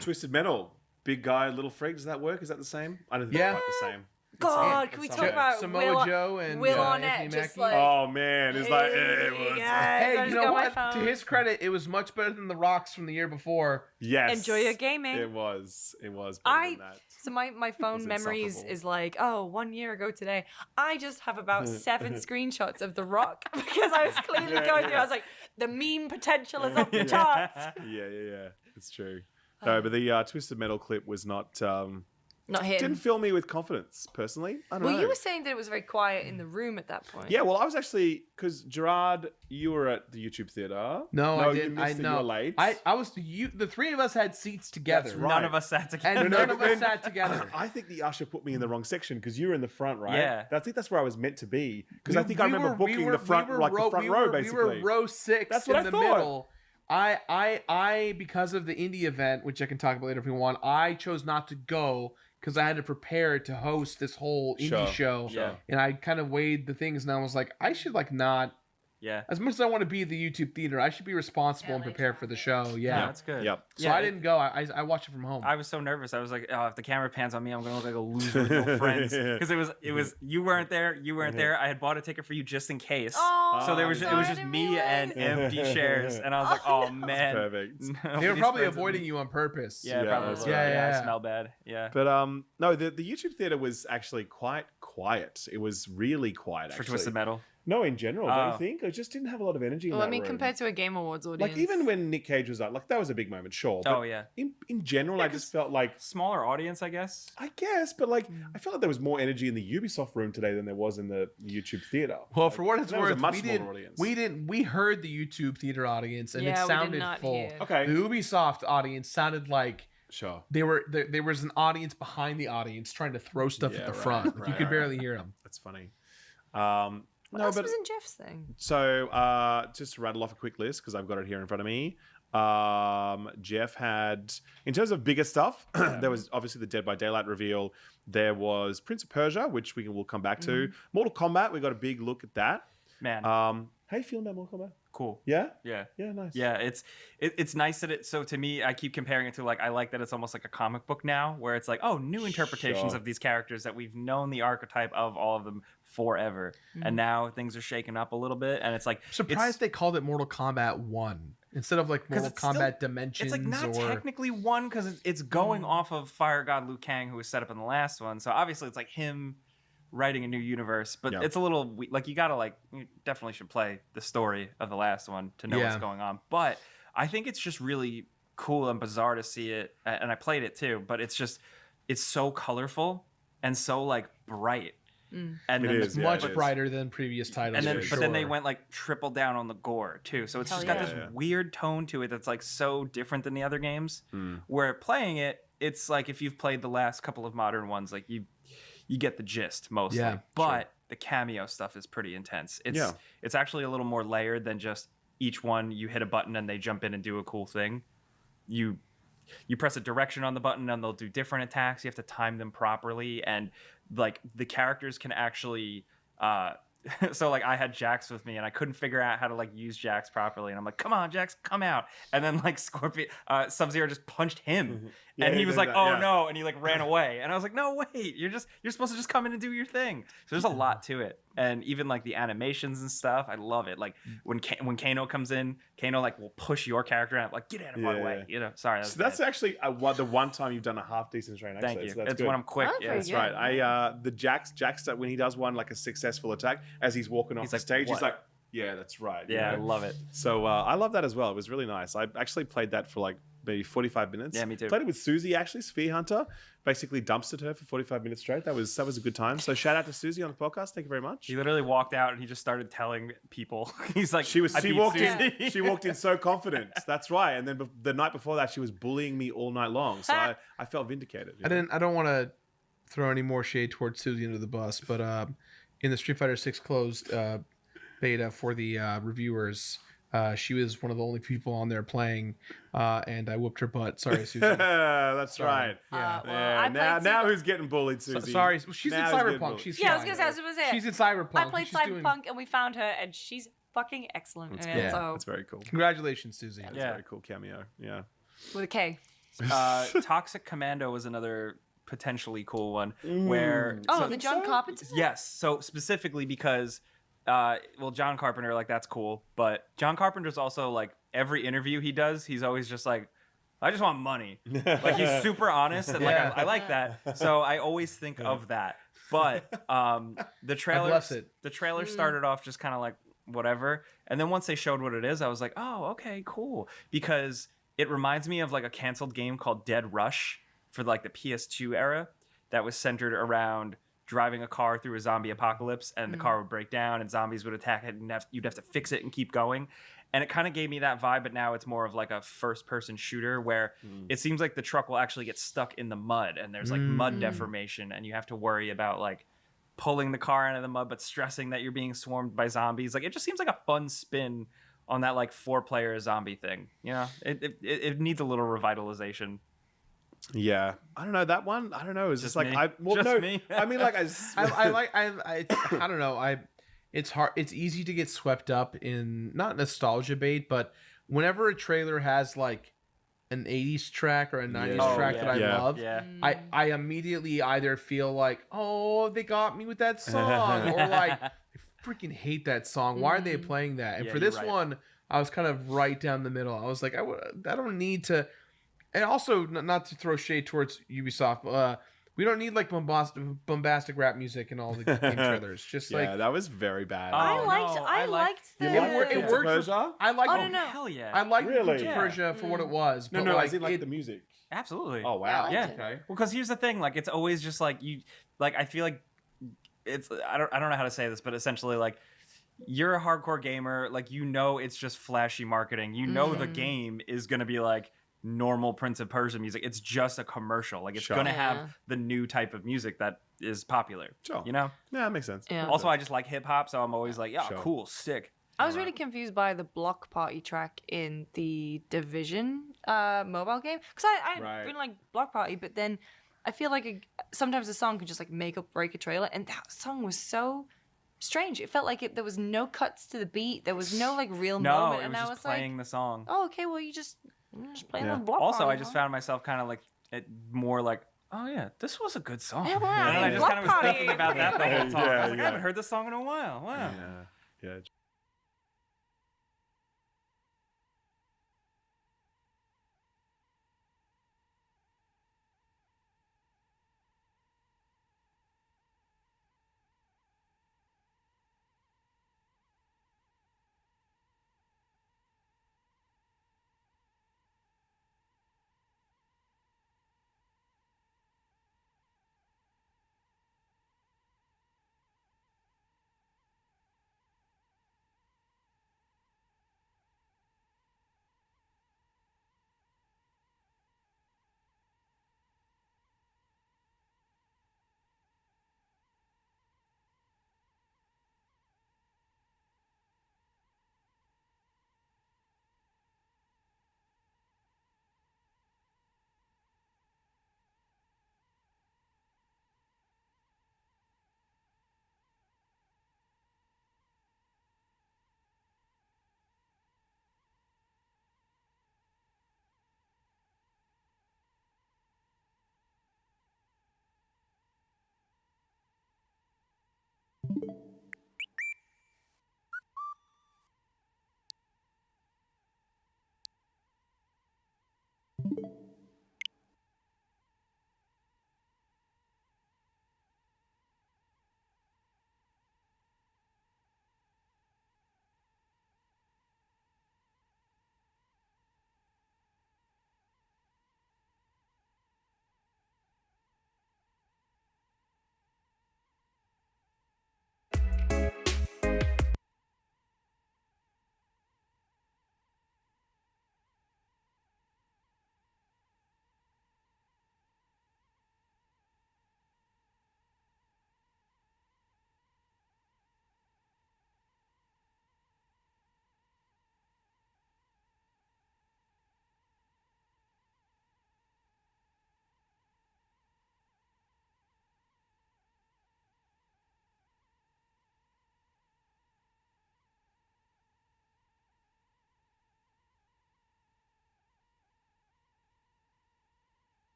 Twisted Metal. Big guy, little freak. Does that work? Is that the same? I don't think it's quite the same. God, can we talk about Samoa Joe and Will Arnett? Anthony Just Mackie? like, Oh man, it's like it was. Hey, you know what? To his credit, it was much better than the Rocks from the year before. Yes. Enjoy your gaming. It was better than that. So my phone memories is like, 1 year ago today, I just have about 7 screenshots of The Rock because I was clearly going through. I was like, the meme potential is off the charts. Yeah. It's true. No, but the Twisted Metal clip was not him. Didn't fill me with confidence, personally. I don't know. Well, you were saying that it was very quiet in the room at that point. Yeah, well, I was actually, because Gerard, you were at the YouTube theater. No, I didn't. You missed it. You were late. I was. The three of us had seats together. That's right. None of us sat together. And none of us sat together. I think the usher put me in the wrong section because you were in the front, right? Yeah. I think that's where I was meant to be. Because I think I remember booking the front row, basically. We were row 6 That's what in I the thought. middle. I because of the indie event, which I can talk about later if we want, I chose not to go because I had to prepare to host this whole indie show. Sure. And I kind of weighed the things and I was like, I should not Yeah. As much as I want to be the YouTube theater, I should be responsible and prepared for the show. Yeah, that's good. Yep. So I didn't go. I watched it from home. I was so nervous. I was like, oh, if the camera pans on me, I'm gonna look like a loser with no friends. Because it was you weren't there, you weren't there. I had bought a ticket for you just in case. Oh, so it was just me and empty chairs, and I was like, oh man, Perfect. They were probably avoiding you on purpose. Yeah, probably. Yeah. I smell bad. Yeah. But no, the YouTube theater was actually quite quiet. It was really quiet actually. For Twisted Metal. No, in general, don't you think? It just didn't have a lot of energy in Well, that I mean, room. compared to a Game Awards audience. Like, even when Nick Cage was up, like, that was a big moment, sure. But Oh, yeah. In general, I just felt like... Smaller audience, I guess. but like, I felt like there was more energy in the Ubisoft room today than there was in the YouTube theater. Well, Like, for what it's that was worth, a much smaller audience. we heard the YouTube theater audience, and Yeah, it we did sounded not full. hear. Okay. The Ubisoft audience sounded like Sure. there was an audience behind the audience trying to throw stuff at the front. Like, you could barely hear them. That's funny. What else was in Jeff's thing? So, just to rattle off a quick list, because I've got it here in front of me. Jeff had, in terms of bigger stuff, there was obviously the Dead by Daylight reveal. There was Prince of Persia, which we'll come back to. Mortal Kombat, we got a big look at that. Man. How you feeling about Mortal Kombat? Cool. Yeah? Yeah. Yeah, nice. Yeah, it's nice that it. So to me, I keep comparing it to like I like that it's almost like a comic book now, where it's like, oh, new interpretations Sure. of these characters that we've known the archetype of all of them forever, and now things are shaken up a little bit, and it's like Surprised they called it Mortal Kombat 1 instead of like Mortal Kombat Dimensions. It's like not or... technically one because it's going off of Fire God Liu Kang, who was set up in the last one. So obviously it's like him writing a new universe, but it's a little like you definitely should play the story of the last one to know what's going on. But I think it's just really cool and bizarre to see it, and I played it too. But it's so colorful and so like bright. And then it's much brighter than previous titles. And then, but then they went like triple down on the gore too. So it's just got this weird tone to it that's like so different than the other games. Where playing it, it's like if you've played the last couple of modern ones, like you get the gist mostly. Yeah, but the cameo stuff is pretty intense. It's actually a little more layered than just each one you hit a button and they jump in and do a cool thing. You press a direction on the button and they'll do different attacks. You have to time them properly, and like the characters can actually so like I had Jax with me and I couldn't figure out how to like use Jax properly, and I'm like, come on Jax, come out, and then like Sub-Zero just punched him and he was like, oh no, and he like ran away, and I was like, no wait, you're supposed to just come in and do your thing. So there's a lot to it, and even like the animations and stuff, I love it. Like when Kano comes in, Kano like will push your character out, like get out of my way, you know. Sorry, that's actually the one time you've done a half decent train. Thank you. So that's it's good. when I'm quick. Yeah, that's right. The Jax when he does one like a successful attack as he's walking off the stage, he's like, yeah, that's right. Yeah, I love it. So I love that as well. It was really nice. I actually played that for like maybe 45 minutes. Yeah, me too. Played it with Susie, actually, Sphere Hunter. Basically dumpstered her for 45 minutes straight. That was a good time. So shout out to Susie on the podcast. Thank you very much. He literally walked out and he just started telling people. He's like, she walked in. She walked in so confident. That's right. And then the night before that, she was bullying me all night long. So I felt vindicated. I don't want to throw any more shade towards Susie under the bus, but in the Street Fighter 6 closed beta for the reviewers, she was one of the only people on there playing, and I whooped her butt. Sorry, Susie. That's right. Yeah. Now who's getting bullied, Susie? Sorry, she's in Cyberpunk. I was gonna say. She's in Cyberpunk. I played Cyberpunk, and we found her, and she's fucking excellent. That's in cool. it, so. That's very cool. Congratulations, Susie. That's a very cool cameo. Yeah. With a K. Toxic Commando was another potentially cool one where the John Carpenter? Yes. So specifically because John Carpenter, like that's cool, but John Carpenter's also like every interview he does, he's always just like, I just want money. Like he's super honest and like I like that. So I always think of that. But the trailer started off just kind of like whatever, and then once they showed what it is, I was like, oh, okay, cool, because it reminds me of like a canceled game called Dead Rush for like the PS2 era that was centered around driving a car through a zombie apocalypse, and the car would break down and zombies would attack it, and you'd have to fix it and keep going. And it kind of gave me that vibe, but now it's more of like a first-person shooter where it seems like the truck will actually get stuck in the mud, and there's like mud deformation, and you have to worry about like pulling the car out of the mud, but stressing that you're being swarmed by zombies. Like it just seems like a fun spin on that like 4-player zombie thing. You know, it needs a little revitalization. Yeah, I don't know that one. I don't know. It's just like me? me. I mean, like I don't know. it's hard. It's easy to get swept up in not nostalgia bait, but whenever a trailer has like an 80s track or a 90s track that I love, I immediately either feel like, oh, they got me with that song, or like, I freaking hate that song. Why are they playing that? And for this one, I was kind of right down the middle. I was like, I don't need to. And also, not to throw shade towards Ubisoft, we don't need like bombastic rap music in all the game trailers. Just like that was very bad. I liked the. It worked. I liked. Oh no! Hell yeah! I liked Really? Persia for what it was. No, but no, like, I did like the music. Absolutely. Oh wow. Yeah. Okay. Well, because here's the thing. Like, it's always just like you. Like, I feel like it's. I don't know how to say this, but essentially, like, you're a hardcore gamer. Like, you know, it's just flashy marketing. You know, the game is gonna be like normal Prince of Persia music. It's just a commercial. Like, it's gonna have the new type of music that is popular. Sure. You know? Yeah, that makes sense. Yeah. Also, I just like hip hop, so I'm always like, yeah, cool, sick. I was really confused by the block party track in the Division mobile game, because I really like block party, but then I feel like sometimes a song could just like make or break a trailer, and that song was so strange. It felt like there was no cuts to the beat, there was no like real moment, and it was I just was playing like, the song. oh, okay, well you just play the block Also, party. I just found myself kind of like more like, oh yeah, this was a good song. Yeah, well, and I just block kind of was party. thinking about that the whole time. I was like, I yeah. haven't heard this song in a while. Wow. Yeah.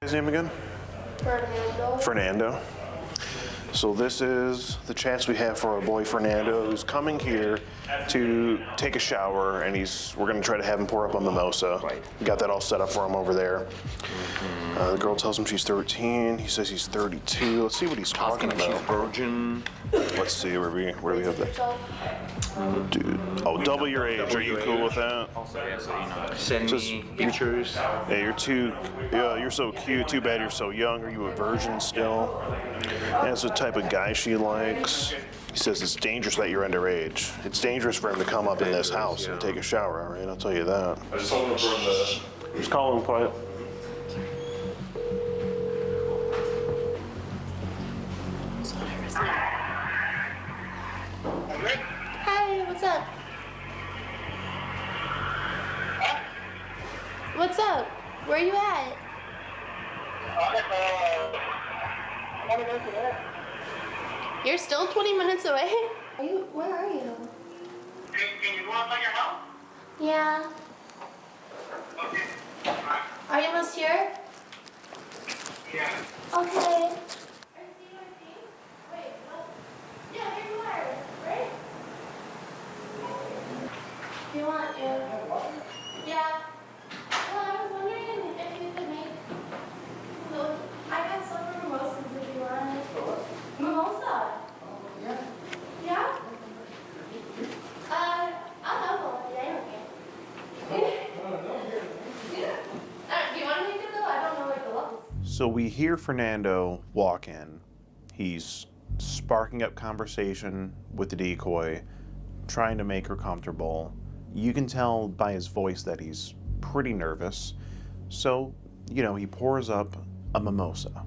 His name again? Fernando. So this is the chance we have for our boy Fernando, who's coming here to take a shower, and we're gonna try to have him pour up a mimosa. We got that all set up for him over there. The girl tells him she's 13. He says he's 32. Let's see what he's talking about. She's virgin. Let's see where we have that. Dude, double your age. Are you cool with that? Also, yeah, so send me pictures. Yeah, you're so cute. Too bad you're so young. Are you a virgin still? That's the type of guy she likes. He says it's dangerous that you're underage. It's dangerous for him to come up in this house and take a shower, all right? I'll tell you that. I just told him to burn the... Just call him quiet. Hi, what's up? What's up? Where you at? You're still 20 minutes away? Where are you? Can you go outside your house? Yeah. Okay. Are you almost here? Yeah. Okay. Yeah, here you are, right? Do you want Yeah. Well, I was wondering if you could make... I got some for mimosas if you want. Mimosa? Yeah. Yeah? I'll have one today, okay? Do you want to make it though? I don't know the levels. So we hear Fernando walk in. He's sparking up conversation with the decoy, trying to make her comfortable. You can tell by his voice that he's pretty nervous. So, he pours up a mimosa.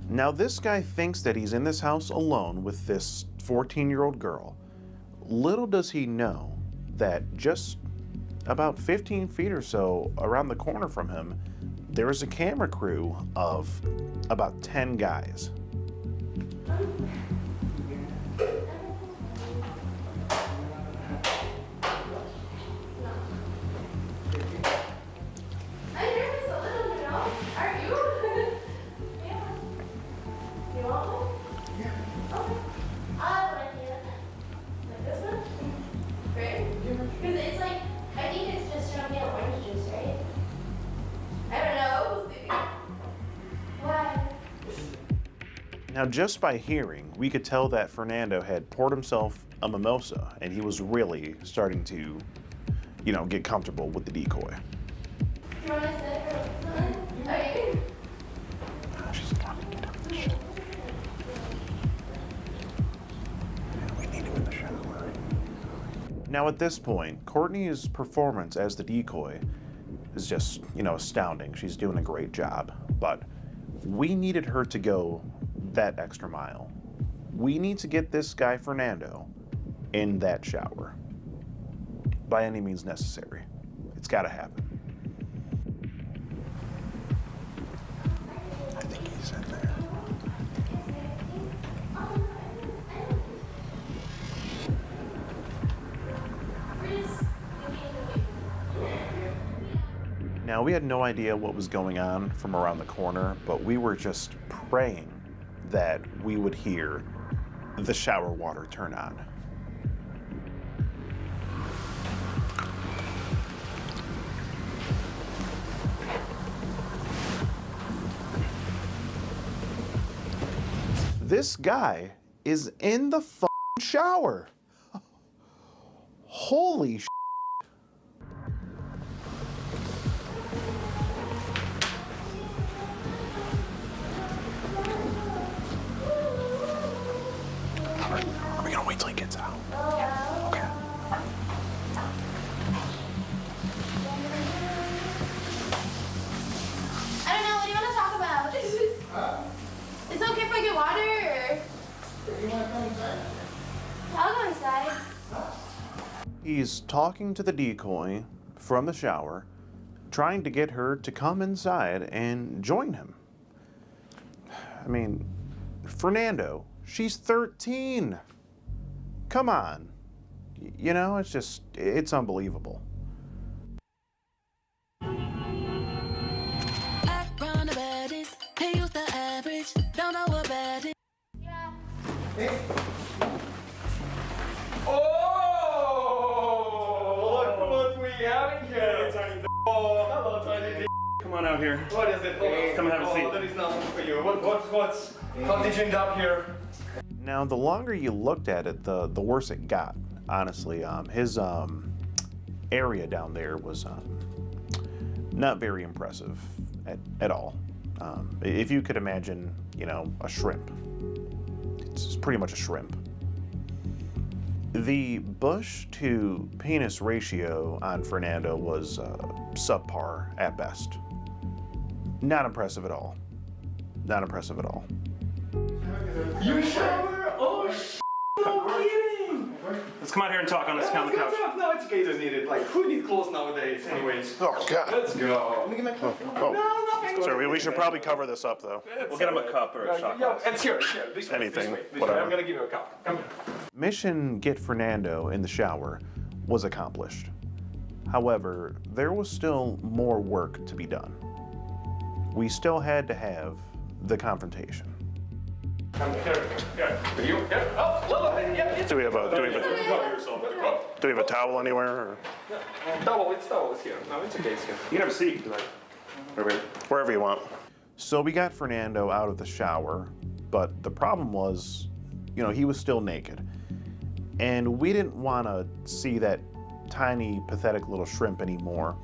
Now this guy thinks that he's in this house alone with this 14-year-old girl. Little does he know that just about 15 feet or so around the corner from him, there is a camera crew of about 10 guys. Now, just by hearing, we could tell that Fernando had poured himself a mimosa, and he was really starting to, get comfortable with the decoy. You want to sit? Okay. She's trying to get out of the shower. We need him in the shower. Now, at this point, Courtney's performance as the decoy is just, astounding. She's doing a great job, but we needed her to go that extra mile. We need to get this guy Fernando in that shower by any means necessary. It's got to happen. I think he's in there. Now, we had no idea what was going on from around the corner, but we were just praying that we would hear the shower water turn on. This guy is in the shower. Holy shit. Are we gonna wait till he gets out? Okay. I don't know, what do you want to talk about? It's okay if I get water or... You want to come inside? I'll go inside. He's talking to the decoy from the shower, trying to get her to come inside and join him. I mean, Fernando, she's 13. Come on. It's unbelievable. I run a baddest. Oh, look what we have here. Oh, hello, tiny D. Come on out here. What is it? Come and have a seat. There is nothing for you. What's? How did you end up here? Now, the longer you looked at it, the worse it got. Honestly, his area down there was not very impressive at all. If you could imagine, you know, a shrimp, it's pretty much a shrimp. The bush to penis ratio on Fernando was subpar at best. Not impressive at all. Not impressive at all. You shower? Oh, no kidding! Let's come out here and talk on this couch. No, it's okay, doesn't need it. Like, who needs clothes nowadays, anyways? Oh, God. Let's go. Oh. No, nothing. Sir, we should probably cover this up, though. We'll get him a cup or a shot glass. It's here. This way, Anything, this way. whatever. I'm gonna give you a cup. Come here. Mission Get Fernando in the shower was accomplished. However, there was still more work to be done. We still had to have the confrontation. Come here. For you. Here. Oh, Lila. Yeah. Do we have a towel anywhere? Or? Towel. It's here. No, it's okay. It's here. You can have a seat. Wherever you want. So we got Fernando out of the shower, but the problem was, you know, he was still naked. And we didn't want to see that tiny, pathetic little shrimp anymore.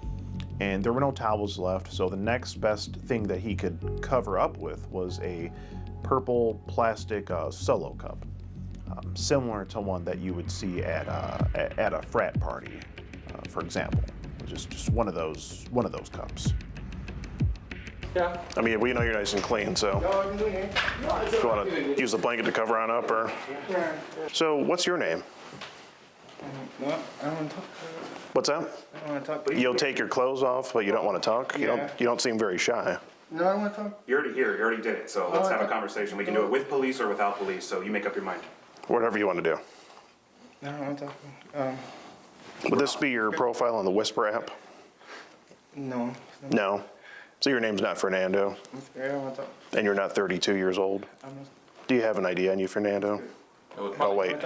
And there were no towels left, so the next best thing that he could cover up with was a purple plastic solo cup, similar to one that you would see at a frat party, for example. Just one of those cups. Yeah. I mean, we know you're nice and clean, so No, I'm doing it. No, it's you want to use the blanket to cover on up, or? Yeah. So, what's your name? No, I don't want to talk. What's that? I don't want to talk. You'll take your clothes off, but you don't want to talk. You don't seem very shy. No, I don't want to talk. You're already here. You already did it. So let's have a conversation. We can do it with police or without police. So you make up your mind. Whatever you want to do. No, I don't want to talk. Would this be your profile on the Whisper app? No. No. So your name's not Fernando, I'm scared. I don't want to talk. and you're not 32 years old. I'm not. Do you have an ID on you, Fernando? Oh wait.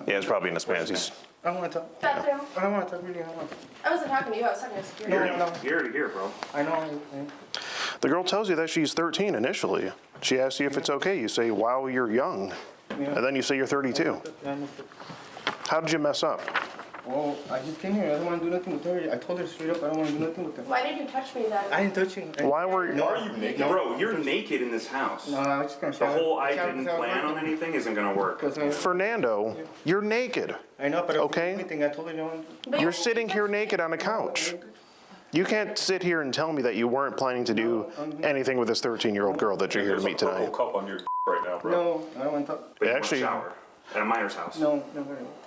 Yeah, it's probably in his pants. He's. I don't want to talk. Bathroom. I don't want to talk. Really, I don't want to. I wasn't talking to you. I was talking to security. No. You're already here, bro. I know. The girl tells you that she's 13 initially. She asks you if it's okay. You say, "Wow, you're young," and then you say you're 32. How did you mess up? Oh, I just came here. I don't want to do nothing with her. I told her straight up I don't want to do nothing with her. Why did you touch me then? I didn't touch you. Why were you? Are you naked? No. Bro, you're naked in this house. No, I was just gonna The shower. whole I Shower didn't because I was plan on working. anything isn't going to work. Fernando, you're naked. I know, but I Okay. didn't do anything. I told her no one. You're sitting here naked on a couch. You can't sit here and tell me that you weren't planning to do anything with this 13-year-old girl that you're here to meet tonight. There's a purple cup on your right now, bro. No, I don't want to talk. But you Actually- want to shower at a miner's house. No.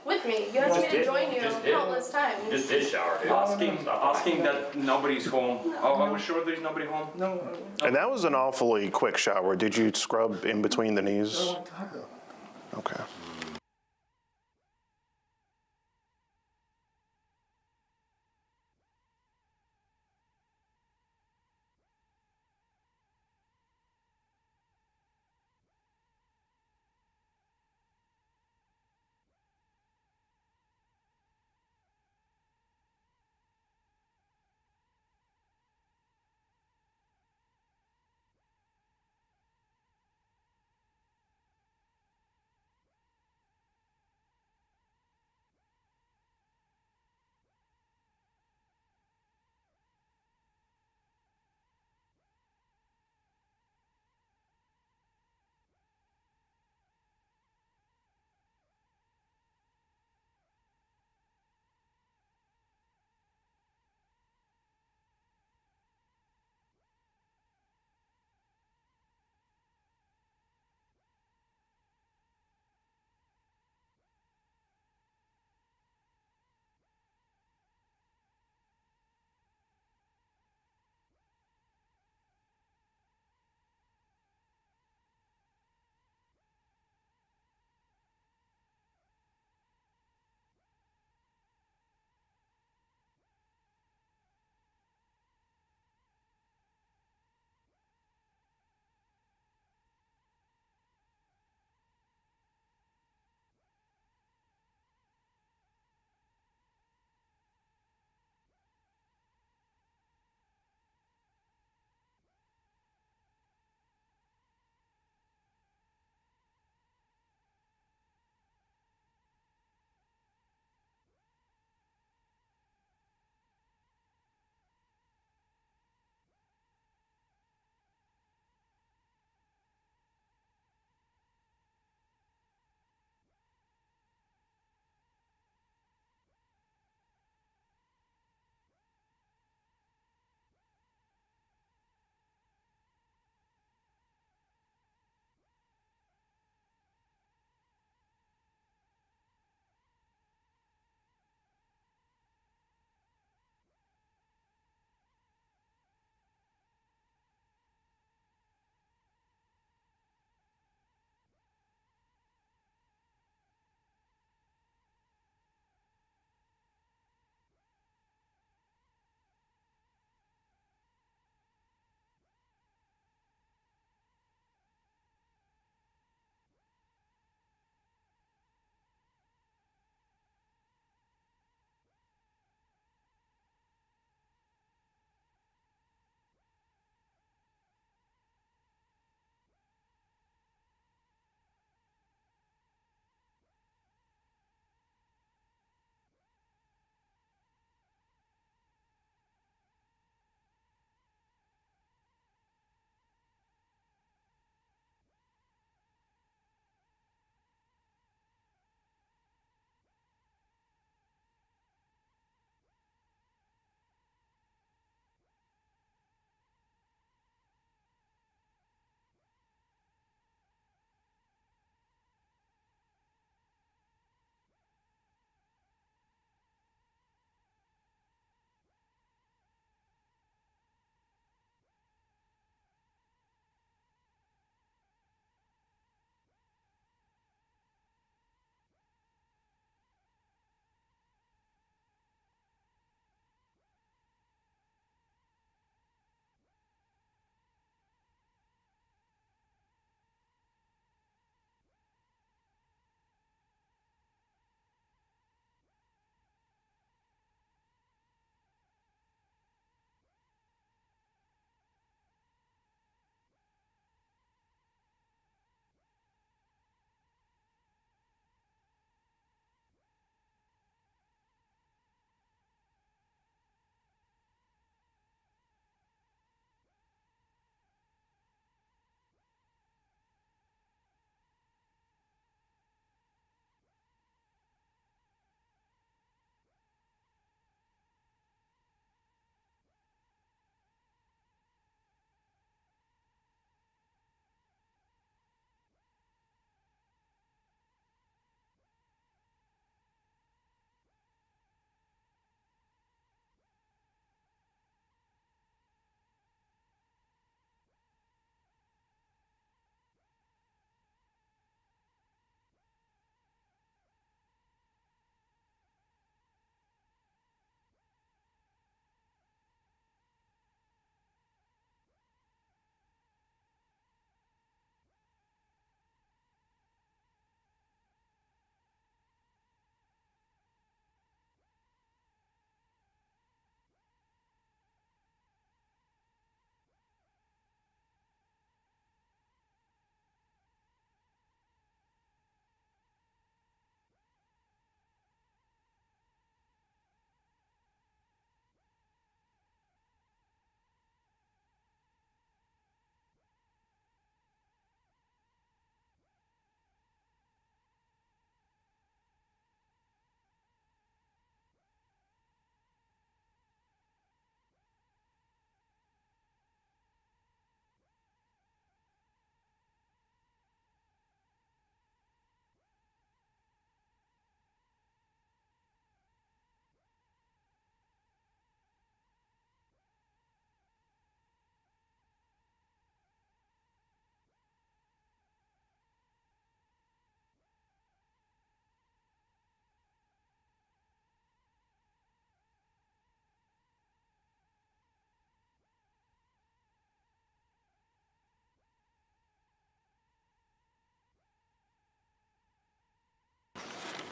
With me. You asked me to join you countless times. Just did shower, dude. Asking that nobody's home. Oh, are we sure there's nobody home? No. And that was an awfully quick shower. Did you scrub in between the knees? I don't want to talk though. Okay.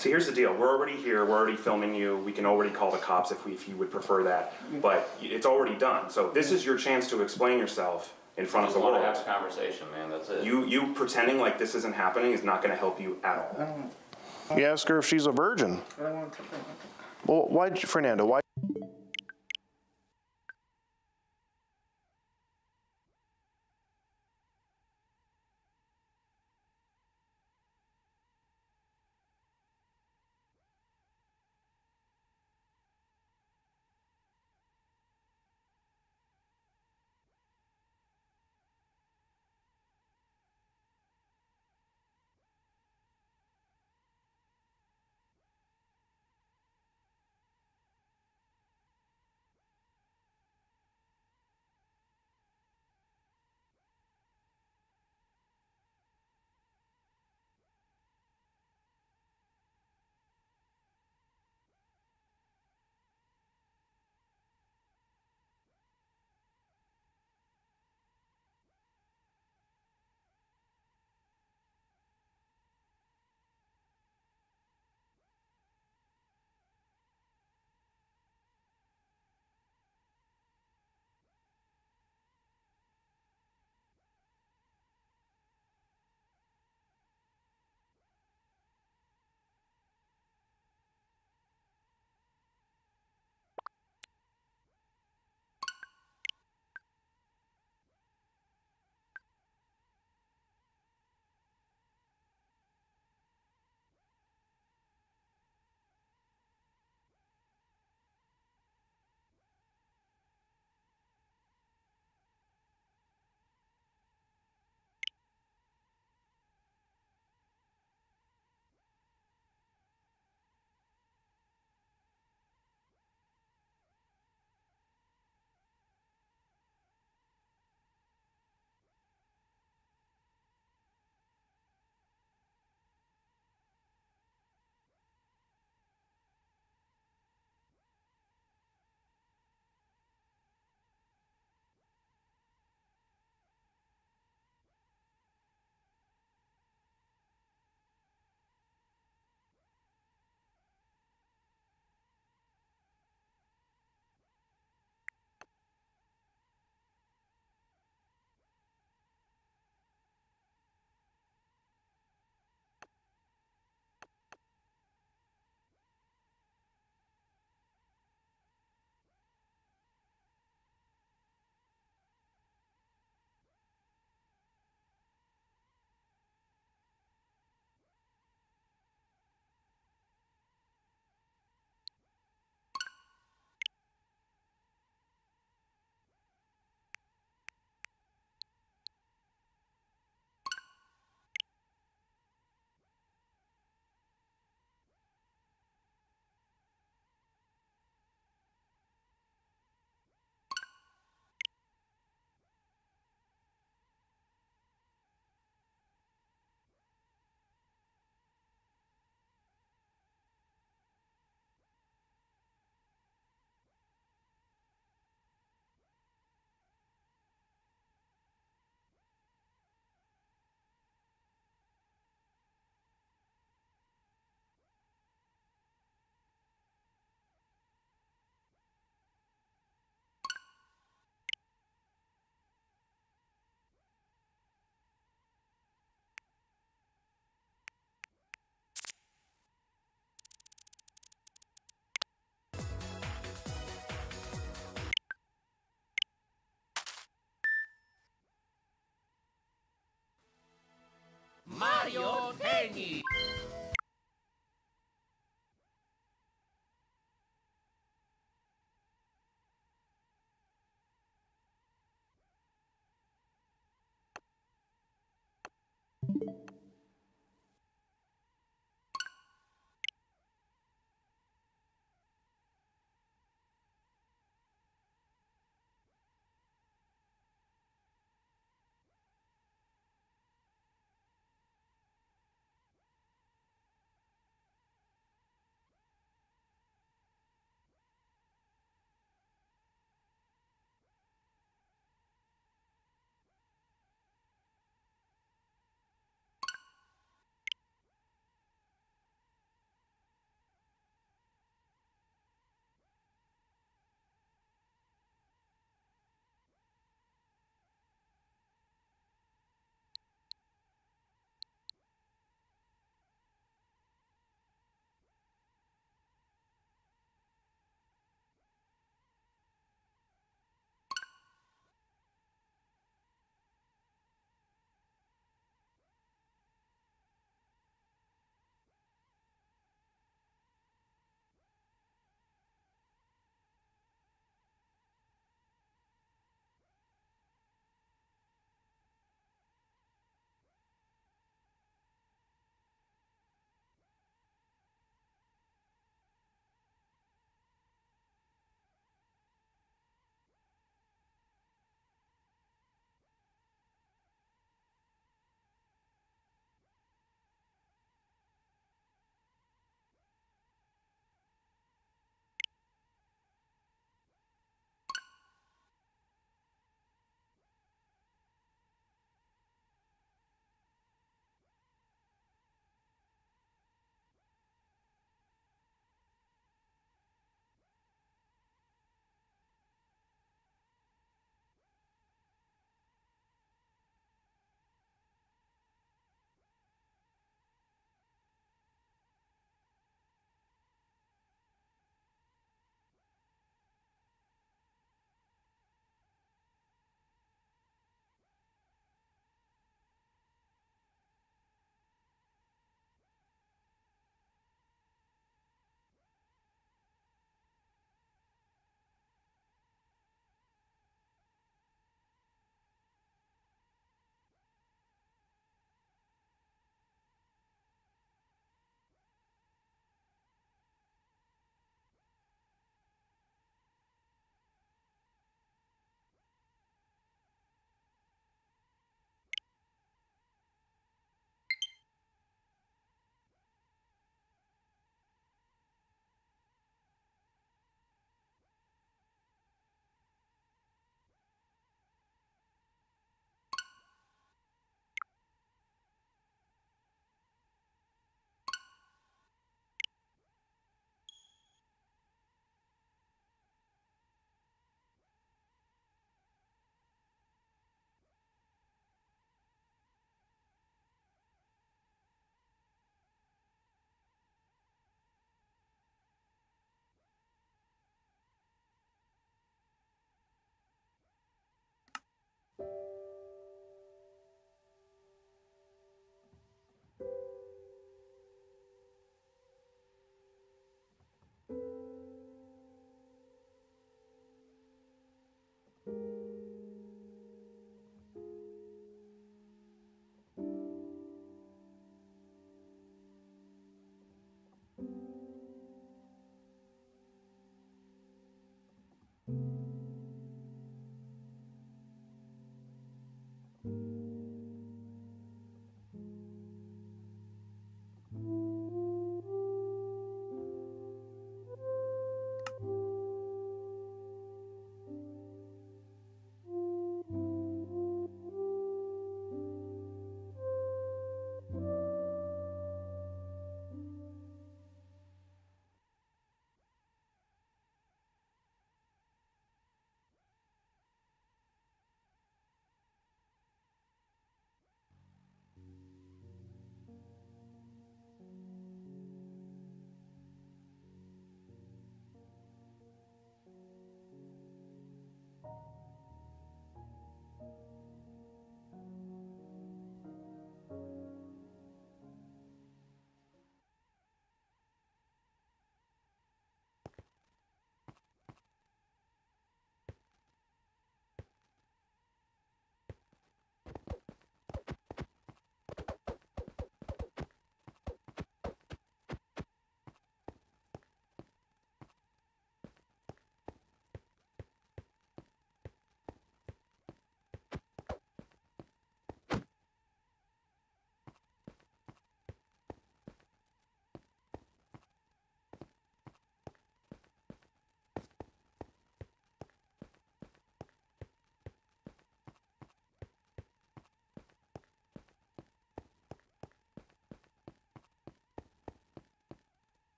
So here's the deal. We're already here. We're already filming you. We can already call the cops if you would prefer that. But it's already done. So this is your chance to explain yourself in front of the world. I just want to have a conversation, man. That's it. You pretending like this isn't happening is not going to help you at all. You ask her if she's a virgin. I don't want to. Well, why, Fernando? Why?